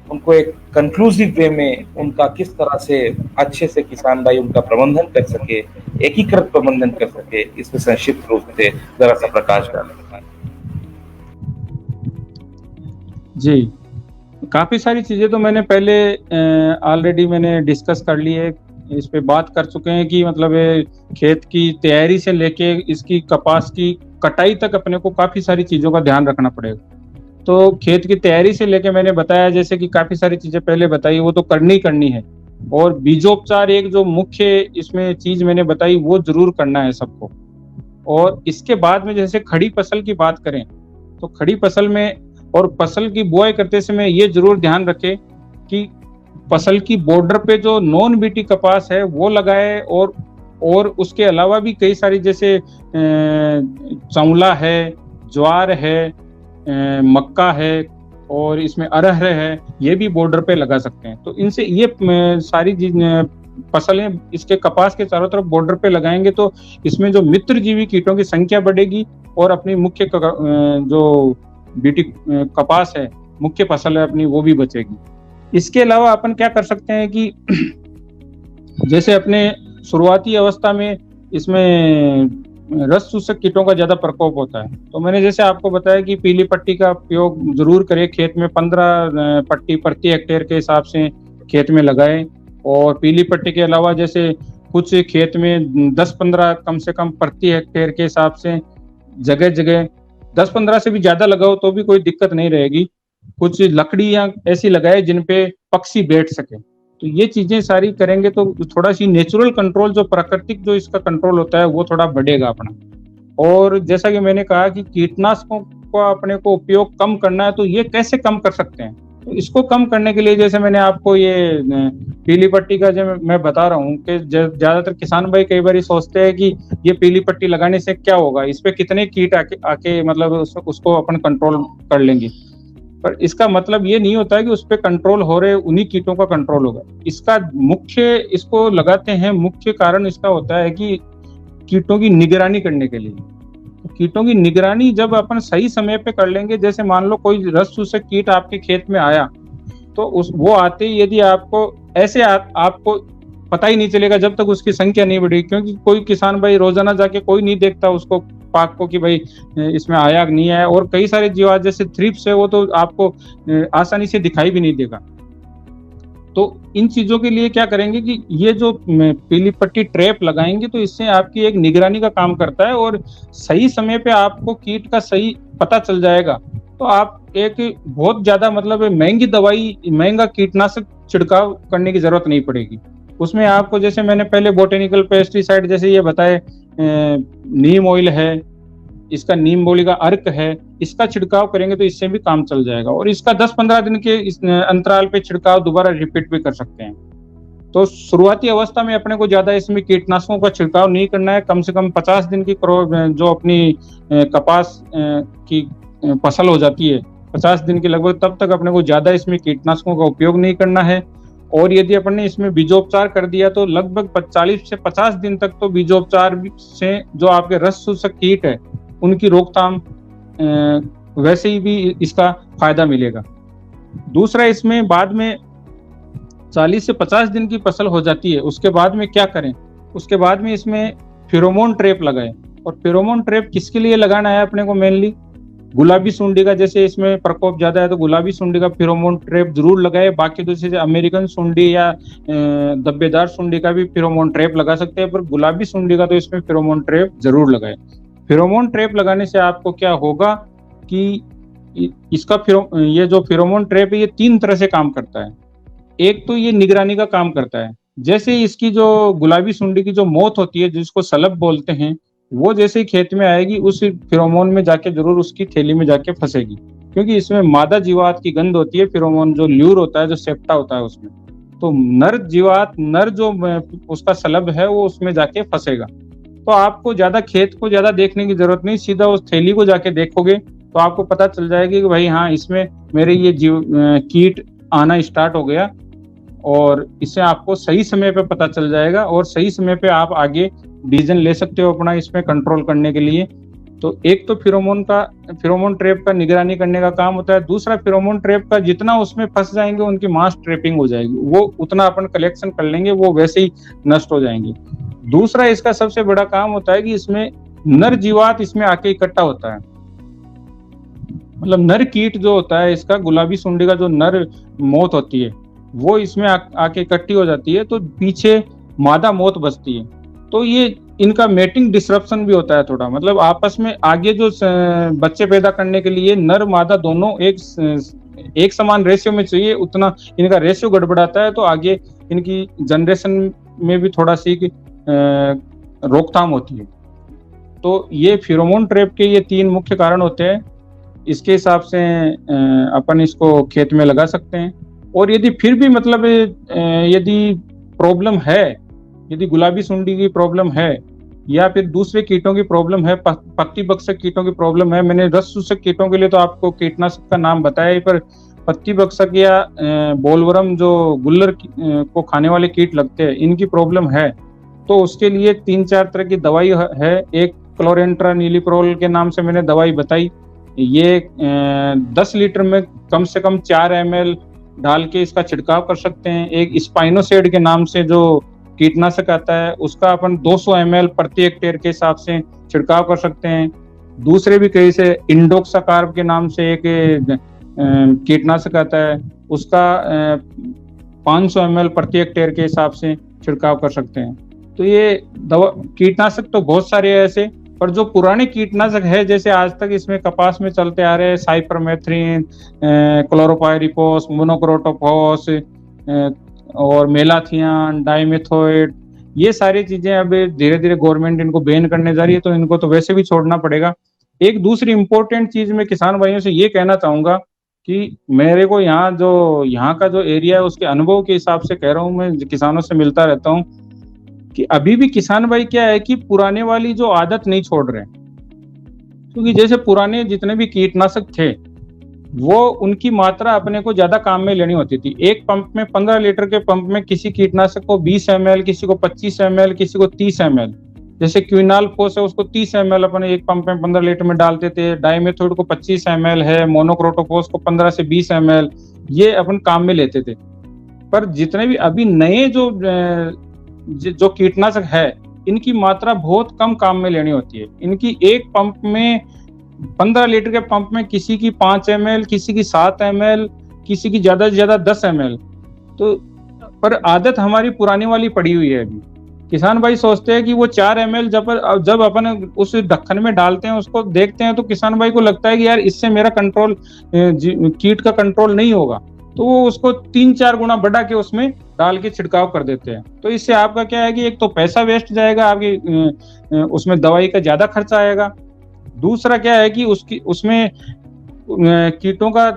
उनको एक कंक्लूसिव वे में उनका किस तरह से अच्छे से किसान भाई उनका प्रबंधन कर सके, एकीकृत प्रबंधन कर सके, इस पर संक्षिप्त रूप से जरा सा प्रकाश डालें। जी, काफी सारी चीजें तो मैंने पहले ऑलरेडी मैंने डिस्कस कर ली है, इस पे बात कर चुके हैं कि मतलब खेत की तैयारी से लेके इसकी कपास की कटाई तक अपने को काफी सारी चीजों का ध्यान रखना पड़ेगा। तो खेत की तैयारी से लेके मैंने बताया, जैसे कि काफी सारी चीजें पहले बताई, वो तो करनी है। और बीजोपचार एक जो मुख्य इसमें चीज मैंने बताई, वो जरूर करना है सबको। और इसके बाद में जैसे खड़ी फसल की बात करें तो खड़ी फसल में और फसल की बुआई करते समय ये जरूर ध्यान रखें कि फसल की बॉर्डर पे जो नॉन बीटी कपास है वो लगाए। और उसके अलावा भी कई सारी जैसे चौला है, ज्वार है, मक्का है और इसमें अरहर है, ये भी बॉर्डर पे लगा सकते हैं। तो इनसे ये सारी फसलें इसके कपास के चारों तरफ बॉर्डर पे लगाएंगे तो इसमें जो मित्रजीवी कीटों की संख्या बढ़ेगी और अपनी मुख्य जो बीटी कपास है, मुख्य फसल है अपनी, वो भी बचेगी। इसके अलावा अपन क्या कर सकते हैं कि जैसे अपने शुरुआती अवस्था में इसमें रस चूसक कीटों का ज्यादा प्रकोप होता है, तो मैंने जैसे आपको बताया कि पीली पट्टी का उपयोग जरूर करें। खेत में 15 पट्टी प्रति हेक्टेयर के हिसाब से खेत में लगाएं। और पीली पट्टी के अलावा जैसे कुछ खेत में 10-15 कम से कम प्रति हेक्टेयर के हिसाब से जगह जगह 10-15 से भी ज्यादा लगाओ तो भी कोई दिक्कत नहीं रहेगी। कुछ लकड़ियां ऐसी लगाए जिन पे पक्षी बैठ सके। तो ये चीजें सारी करेंगे तो थोड़ा सी नेचुरल कंट्रोल, जो प्राकृतिक जो इसका कंट्रोल होता है, वो थोड़ा बढ़ेगा अपना। और जैसा कि मैंने कहा कि कीटनाशकों का अपने को उपयोग कम करना है, तो ये कैसे कम कर सकते हैं? तो इसको कम करने के लिए जैसे मैंने आपको ये पीली पट्टी का जो मैं बता रहा हूँ कि ज्यादातर किसान भाई कई बार सोचते हैं कि ये पीली पट्टी लगाने से क्या होगा, इस पे कितने कीट आके आके मतलब उसको अपन कंट्रोल कर लेंगे। पर इसका मतलब ये नहीं होता है कि उस पे कंट्रोल हो रहे उन्हीं कीटों का कंट्रोल होगा। इसका मुख्य, इसको लगाते हैं, मुख्य कारण इसका होता है कि कीटों की निगरानी करने के लिए। तो कीटों की निगरानी जब अपन सही समय पे कर लेंगे, जैसे मान लो कोई रस चूसक कीट आपके खेत में आया, तो उस वो आते ही यदि आपको ऐसे आपको पता ही नहीं चलेगा जब तक उसकी संख्या नहीं बढ़ेगी, क्योंकि कोई किसान भाई रोजाना जाके कोई नहीं देखता उसको पाक को कि भाई इसमें आया नहीं आया। और कई सारे जीवात जैसे थ्रिप्स है, वो तो आपको आसानी से दिखाई भी नहीं देगा। तो इन चीजों के लिए क्या करेंगे कि ये जो पीली पट्टी ट्रैप लगाएंगे, तो इससे आपकी एक निगरानी का काम करता है और सही समय पे आपको कीट का सही पता चल जाएगा। तो आप एक बहुत ज्यादा मतलब महंगी दवाई, महंगा कीटनाशक छिड़काव करने की जरूरत नहीं पड़ेगी। उसमें आपको, जैसे मैंने पहले बोटेनिकल पेस्टिसाइड जैसे ये बताए, नीम ऑयल है, इसका नीम बोली का अर्क है, इसका छिड़काव करेंगे तो इससे भी काम चल जाएगा। और इसका 10-15 दिन के इस अंतराल पे छिड़काव दोबारा रिपीट भी कर सकते हैं। तो शुरुआती अवस्था में अपने को ज्यादा इसमें कीटनाशकों का छिड़काव नहीं करना है। कम से कम 50 दिन की जो अपनी कपास की फसल हो जाती है, 50 दिन के लगभग, तब तक अपने को ज्यादा इसमें कीटनाशकों का उपयोग नहीं करना है। और यदि अपन ने इसमें बीजोपचार कर दिया तो लगभग 40 से 50 दिन तक तो बीजोपचार से जो आपके रस चूसक कीट है उनकी रोकथाम वैसे ही भी इसका फायदा मिलेगा। दूसरा, इसमें बाद में 40 से 50 दिन की फसल हो जाती है, उसके बाद में क्या करें? उसके बाद में इसमें फेरोमोन ट्रैप लगाएं। और फेरोमोन ट्रैप किसके लिए लगाना है अपने को? मेनली गुलाबी सुंडी का, जैसे इसमें प्रकोप ज्यादा है तो गुलाबी सुंडी का फेरोमोन ट्रैप जरूर लगाए। बाकी दूसरे अमेरिकन सुंडी या धब्बेदार सुंडी का भी फेरोमोन ट्रैप लगा सकते हैं, पर गुलाबी सुंडी का तो इसमें फेरोमोन ट्रैप जरूर लगाए। फेरोमोन ट्रैप लगाने से आपको क्या होगा कि इसका ये जो फेरोमोन ट्रैप है, ये 3 तरह से काम करता है। एक तो ये निगरानी का काम करता है। जैसे इसकी जो गुलाबी सुंडी की जो मौत होती है, जिसको सलब बोलते हैं, वो जैसे ही खेत में आएगी उस फेरोमोन में जाके जरूर उसकी थैली में जाके फंसेगी, क्योंकि इसमें मादा जीवात की गंध होती है। फेरोमोन जो ल्यूर होता है, जो सेप्टा होता है उसमें, तो नर जीवात, नर जो उसका सलब है वो उसमें जाके फंसेगा। तो आपको ज्यादा खेत को ज्यादा देखने की जरूरत नहीं, सीधा उस थैली को जाके देखोगे तो आपको पता चल जाएगी कि भाई हाँ, इसमें मेरे ये कीट आना स्टार्ट हो गया। और इससे आपको सही समय पे पता चल जाएगा और सही समय पे आप आगे डिसीजन ले सकते हो अपना इसमें कंट्रोल करने के लिए। तो एक तो फेरोमोन ट्रैप का निगरानी करने का काम होता है। दूसरा, फेरोमोन ट्रैप का जितना उसमें फंस जाएंगे उनकी मास ट्रैपिंग हो जाएगी, वो उतना अपन कलेक्शन कर लेंगे, वो वैसे ही नष्ट हो जाएंगे। दूसरा, इसका सबसे बड़ा काम होता है कि इसमें नर जीवात इसमें आके इकट्ठा होता है। मतलब नर कीट जो होता है इसका, गुलाबी सुंडी का जो नर मौत होती है वो इसमें आके इकट्ठी हो जाती है, तो पीछे मादा मौत बचती है। तो ये इनका मेटिंग डिसरप्शन भी होता है थोड़ा, मतलब आपस में आगे जो बच्चे पैदा करने के लिए नर मादा दोनों एक समान रेशियो में चाहिए, उतना इनका रेशियो गड़बड़ाता है, तो आगे इनकी जनरेशन में भी थोड़ा सी रोकथाम होती है। तो ये फेरोमोन ट्रैप के ये 3 मुख्य कारण होते हैं। इसके हिसाब से अपन इसको खेत में लगा सकते हैं। और यदि फिर भी मतलब यदि प्रॉब्लम है, यदि गुलाबी सुंडी की प्रॉब्लम है या फिर दूसरे कीटों की प्रॉब्लम है, पत्ती बक्सक कीटों की प्रॉब्लम है, मैंने रस चूसक कीटों के लिए तो आपको कीटनाशक का नाम बताया ही, पर पत्ती बक्सक या बोलवर्म जो गुल्लर को खाने वाले कीट लगते हैं, इनकी प्रॉब्लम है, तो उसके लिए 3-4 तरह की दवाई है। एक क्लोरेंट्रानिलिप्रोल के नाम से मैंने दवाई बताई, ये 10 लीटर में कम से कम 4 ml डाल के इसका छिड़काव कर सकते हैं। एक स्पाइनोसेड के नाम से जो कीटनाशक आता है, उसका अपन 200 ml प्रति हेक्टेयर के हिसाब से छिड़काव कर सकते हैं। दूसरे भी कई से इंडोक्साकार्ब के नाम से एक कीटनाशक आता है, उसका 500 ml प्रति हेक्टेयर के हिसाब से छिड़काव कर सकते हैं। तो ये दवा कीटनाशक तो बहुत सारे हैं ऐसे, पर जो पुराने कीटनाशक है, जैसे आज तक इसमें कपास में चलते आ रहे हैं साइपरमेथ्रिन, क्लोरोपाइरिफॉस, मोनोक्रोटोफॉस और मेलाथियान, डाइमेथोएट, ये सारी चीजें अब धीरे धीरे गवर्नमेंट इनको बैन करने जा रही है, तो इनको तो वैसे भी छोड़ना पड़ेगा। एक दूसरी इंपॉर्टेंट चीज मैं किसान भाइयों से ये कहना चाहूंगा कि मेरे को यहाँ का जो एरिया है उसके अनुभव के हिसाब से कह रहा हूँ, मैं किसानों से मिलता रहता हूँ कि अभी भी किसान भाई क्या है कि पुराने वाली जो आदत नहीं छोड़ रहे, क्योंकि जैसे पुराने जितने भी कीटनाशक थे वो उनकी मात्रा अपने को ज्यादा काम में लेनी होती थी। एक पंप में 15 लीटर के पंप में किसी कीटनाशक को 20 ml, किसी को 25 ml, किसी को 30 ml, जैसे क्विनाल फोस है उसको 30 ml अपन एक पंप में 15 लीटर में डालते थे, डाइमेथोड को 25 ml है, मोनोक्रोटोफॉस को 15 से 20 ml, ये अपन काम में लेते थे। पर जितने भी अभी नए जो कीटनाशक है इनकी मात्रा बहुत कम काम में लेनी होती है। इनकी एक पंप में 15 लीटर के पंप में किसी की 5 ml, किसी की 7 ml, किसी की ज्यादा से ज्यादा 10 ml। तो पर आदत हमारी पुरानी वाली पड़ी हुई है। अभी किसान भाई सोचते हैं कि वो 4 ml जब अपन उस ढक्कन में डालते हैं उसको देखते हैं तो किसान भाई को लगता है कि यार इससे मेरा कंट्रोल, कीट का कंट्रोल नहीं होगा, तो वो उसको 3-4 गुना बढ़ा के उसमें डाल के छिड़काव कर देते हैं। तो इससे आपका क्या है कि एक तो पैसा वेस्ट जाएगा, आपकी उसमें दवाई का ज्यादा खर्चा आएगा। दूसरा क्या है कि उसमें कीटों का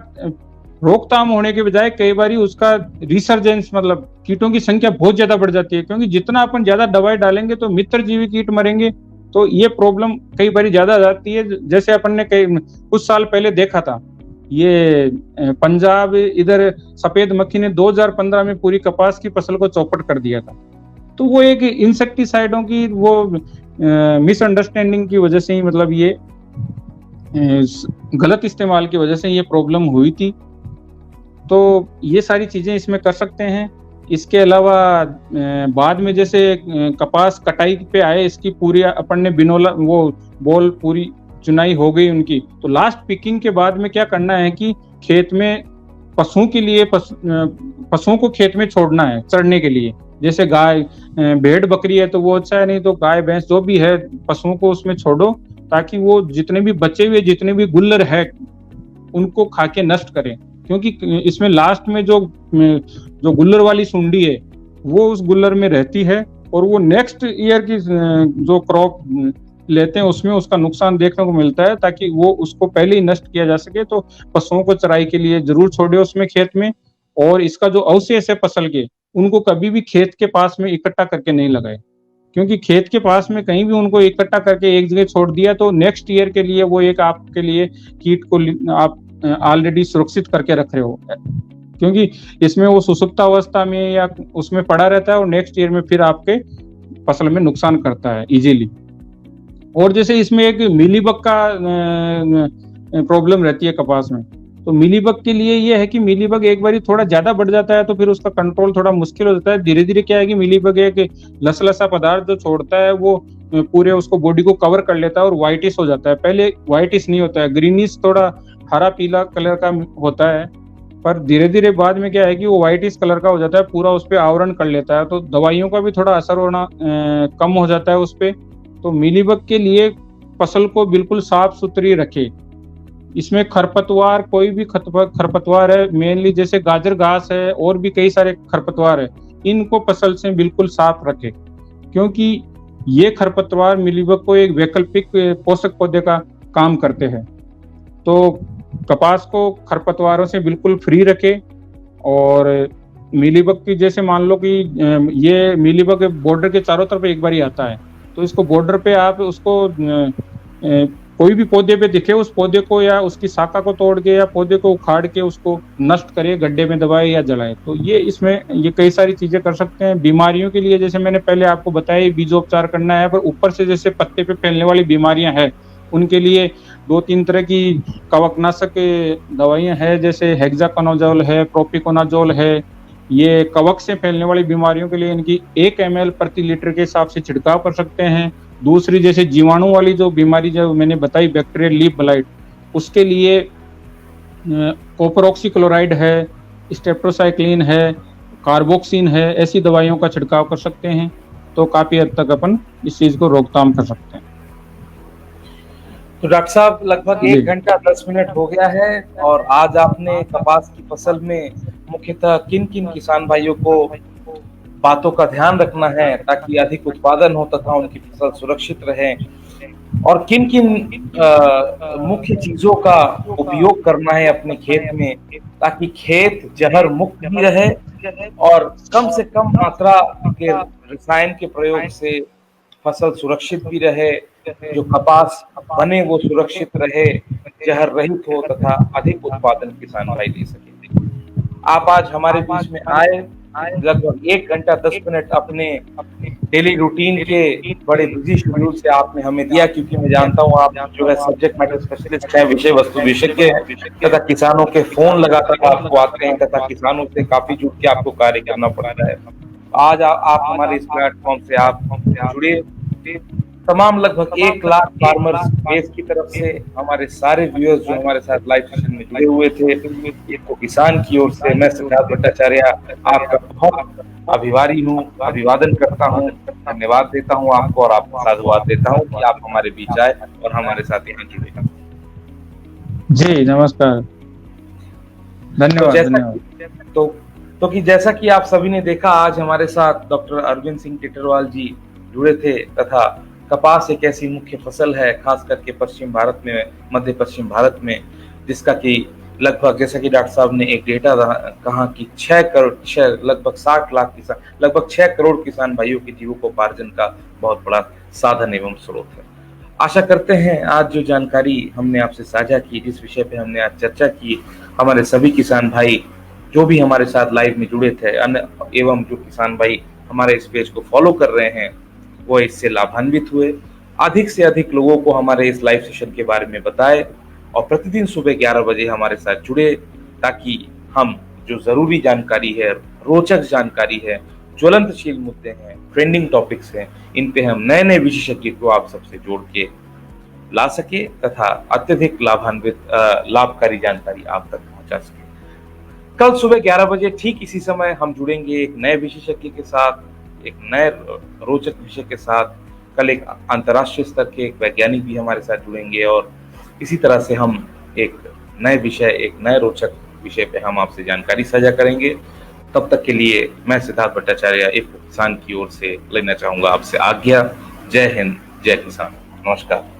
रोकथाम होने के बजाय कई बार उसका रिसर्जेंस, मतलब कीटों की संख्या बहुत ज्यादा बढ़ जाती है, क्योंकि जितना अपन ज्यादा दवाई डालेंगे तो मित्र जीवी कीट मरेंगे, तो ये प्रॉब्लम कई बार ज्यादा आ जाती है। जैसे अपन ने कुछ साल पहले देखा था, ये पंजाब इधर सफेद मक्खी ने 2015 में पूरी कपास की फसल को चौपट कर दिया था। तो वो एक इंसेक्टिसाइडों की वो मिसअंडरस्टैंडिंग की वजह से ही, मतलब ये गलत इस्तेमाल की वजह से ये प्रॉब्लम हुई थी। तो ये सारी चीजें इसमें कर सकते हैं। इसके अलावा बाद में जैसे कपास कटाई पे आए, इसकी पूरी अपन ने बिनोला वो बॉल पूरी चुनाई हो गई उनकी, तो लास्ट पिकिंग के बाद में क्या करना है कि खेत में पशुओं के लिए पशुओं को खेत में छोड़ना है चरने के लिए। जैसे गाय भेड़ बकरी है तो वो अच्छा है, नहीं तो गाय भैंस जो भी है पशुओं को उसमें छोड़ो, ताकि वो जितने भी बचे हुए जितने भी गुल्लर है उनको खा के नष्ट करें। क्योंकि इसमें लास्ट में जो गुल्लर वाली सुंडी है वो उस गुल्लर में रहती है और वो नेक्स्ट ईयर की जो क्रॉप लेते हैं उसमें उसका नुकसान देखने को मिलता है, ताकि वो उसको पहले ही नष्ट किया जा सके। तो पशुओं को चराई के लिए जरूर छोड़े उसमें खेत में, और इसका जो अवशेष है फसल के उनको कभी भी खेत के पास में इकट्ठा करके नहीं लगाए, क्योंकि खेत के पास में कहीं भी उनको इकट्ठा करके एक जगह छोड़ दिया तो नेक्स्ट ईयर के लिए वो एक आपके लिए कीट को आप ऑलरेडी सुरक्षित करके रख रहे हो, क्योंकि इसमें वो सुसुप्त अवस्था में या उसमें पड़ा रहता है और नेक्स्ट ईयर में फिर आपके फसल में नुकसान करता है इजीली। और जैसे इसमें एक मिलीबग का प्रॉब्लम रहती है कपास में, तो मिलीबग के लिए ये है कि मिलीबग एक बार थोड़ा ज्यादा बढ़ जाता है तो फिर उसका कंट्रोल थोड़ा मुश्किल हो जाता है। धीरे धीरे क्या है कि मिलीबग एक लसलसा पदार्थ जो छोड़ता है वो पूरे उसको बॉडी को कवर कर लेता है और व्हाइटिश हो जाता है। पहले व्हाइटिश नहीं होता है, ग्रीनिश थोड़ा हरा पीला कलर का होता है, पर धीरे धीरे बाद में क्या है कि वो व्हाइटिश कलर का हो जाता है, पूरा उस पर आवरण कर लेता है, तो दवाइयों का भी थोड़ा असर होना कम हो जाता है उस पर। तो मिलीबग के लिए फसल को बिल्कुल साफ सुथरी रखे। इसमें खरपतवार, कोई भी खरपतवार है, मेनली जैसे गाजर घास है और भी कई सारे खरपतवार है, इनको फसल से बिल्कुल साफ रखे, क्योंकि ये खरपतवार मिलीबग को एक वैकल्पिक पोषक पौधे का काम करते हैं। तो कपास को खरपतवारों से बिल्कुल फ्री रखे। और मिलीबग की जैसे मान लो कि ये मिलीबग बॉर्डर के चारों तरफ एक बार ही आता है, तो इसको बॉर्डर पे आप उसको कोई भी पौधे पे दिखे उस पौधे को या उसकी शाखा को तोड़ के या पौधे को उखाड़ के उसको नष्ट करे, गड्ढे में दबाए या जलाए। तो ये इसमें ये कई सारी चीजें कर सकते हैं। बीमारियों के लिए जैसे मैंने पहले आपको बताया बीजोपचार करना है, पर ऊपर से जैसे पत्ते पे फैलने वाली बीमारियां हैं उनके लिए 2-3 तरह की कवकनाशक दवाइयां हैं, जैसे हेक्साकोनाजोल है, प्रोपिकोनाजोल है। ये कवक से फैलने वाली बीमारियों के लिए इनकी 1 ml प्रति लीटर के हिसाब से छिड़काव कर सकते हैं। दूसरी जैसे जीवाणु वाली जो बीमारी जो मैंने बताई बैक्टीरियल लीफ ब्लाइट, उसके लिए कॉपर ऑक्सीक्लोराइड है, स्टेप्टोसाइक्लिन है, कार्बोक्सिन है, ऐसी दवाइयों का छिड़काव कर सकते हैं। तो काफी हद तक अपन इस चीज को रोकथाम कर सकते हैं। तो डॉक्टर साहब लगभग जी 1 घंटा 10 मिनट हो गया है और आज आपने कपास की फसल में मुख्यतः किन किन किसान भाइयों को बातों का ध्यान रखना है ताकि अधिक उत्पादन हो तथा उनकी फसल सुरक्षित रहे और किन किन मुख्य चीजों का उपयोग करना है अपने खेत में ताकि खेत जहर मुक्त भी रहे और कम से कम मात्रा के रसायन के प्रयोग से फसल सुरक्षित भी रहे, जो कपास बने वो सुरक्षित रहे, जहर रहित हो तथा अधिक उत्पादन किसान भाई ले सके। आप आज हमारे बीच में आए, लगभग 1 घंटा 10 मिनट अपने डेली रूटीन के बड़े बिजी शेड्यूल से आपने हमें दिया, क्योंकि मैं जानता हूँ आप जो है सब्जेक्ट मैटर स्पेशलिस्ट हैं, विषय वस्तु विशेषज्ञ हैं तथा किसानों के फोन लगातार आपको आते हैं तथा किसानों से काफी जुड़ के आपको कार्य करना पड़ता है। आज आप हमारे इस प्लेटफॉर्म से आप जुड़े, तमाम लगभग 1 लाख फार्मर्स देश की तरफ से हमारे सारे व्यूअर्स जो हमारे साथ लाइव सेशन में जुड़े हुए थे, इसको किसान की ओर से मैं सिद्धार्थ भट्टाचार्य आपका बहुत अभिवारी हूँ, अभिवादन करता हूँ, धन्यवाद देता हूँ आपको और आपको साधुवाद देता हूँ कि आप हमारे बीच आए और हमारे साथ यहाँ जुड़े। जी नमस्कार, धन्यवाद धन्यवाद। तो कि जैसा कि आप सभी ने देखा, आज हमारे साथ डॉक्टर अरविंद सिंह टिटरवाल जी जुड़े थे तथा कपास एक ऐसी मुख्य फसल है खास करके पश्चिम भारत में, मध्य पश्चिम भारत में, जिसका कि लगभग जैसा कि डॉक्टर साहब ने एक डेटा कहा कि 6 करोड़ लगभग 60 लाख किसान, लगभग 6 करोड़ किसान भाइयों के जीविकोपार्जन का बहुत बड़ा साधन एवं स्रोत है। आशा करते हैं आज जो जानकारी हमने आपसे साझा की, जिस विषय पे हमने आज चर्चा की, हमारे सभी किसान भाई जो भी हमारे साथ लाइव में जुड़े थे एवं जो किसान भाई हमारे इस पेज को फॉलो कर रहे हैं, वो इससे लाभान्वित हुए। अधिक से अधिक लोगों को हमारे इस लाइव सेशन के बारे में बताएं और प्रतिदिन सुबह 11 बजे हमारे साथ जुड़े, ताकि हम जो जरूरी जानकारी है, रोचक जानकारी है, ज्वलंतशील मुद्दे हैं, ट्रेंडिंग टॉपिक्स हैं, इन पे हम नए नए विशेषज्ञ को आप सबसे जोड़ के ला सके तथा अत्यधिक लाभकारी जानकारी आप तक पहुंचा सके। कल सुबह 11 बजे ठीक इसी समय हम जुड़ेंगे एक नए विशेषज्ञ के साथ, एक नए रोचक विषय के साथ। कल एक अंतर्राष्ट्रीय स्तर के एक वैज्ञानिक भी हमारे साथ जुड़ेंगे और इसी तरह से हम एक नए विषय, एक नए रोचक विषय पे हम आपसे जानकारी साझा करेंगे। तब तक के लिए मैं सिद्धार्थ भट्टाचार्य इफ किसान की ओर से लेना चाहूंगा आपसे आज्ञा। जय हिंद, जय किसान, नमस्कार।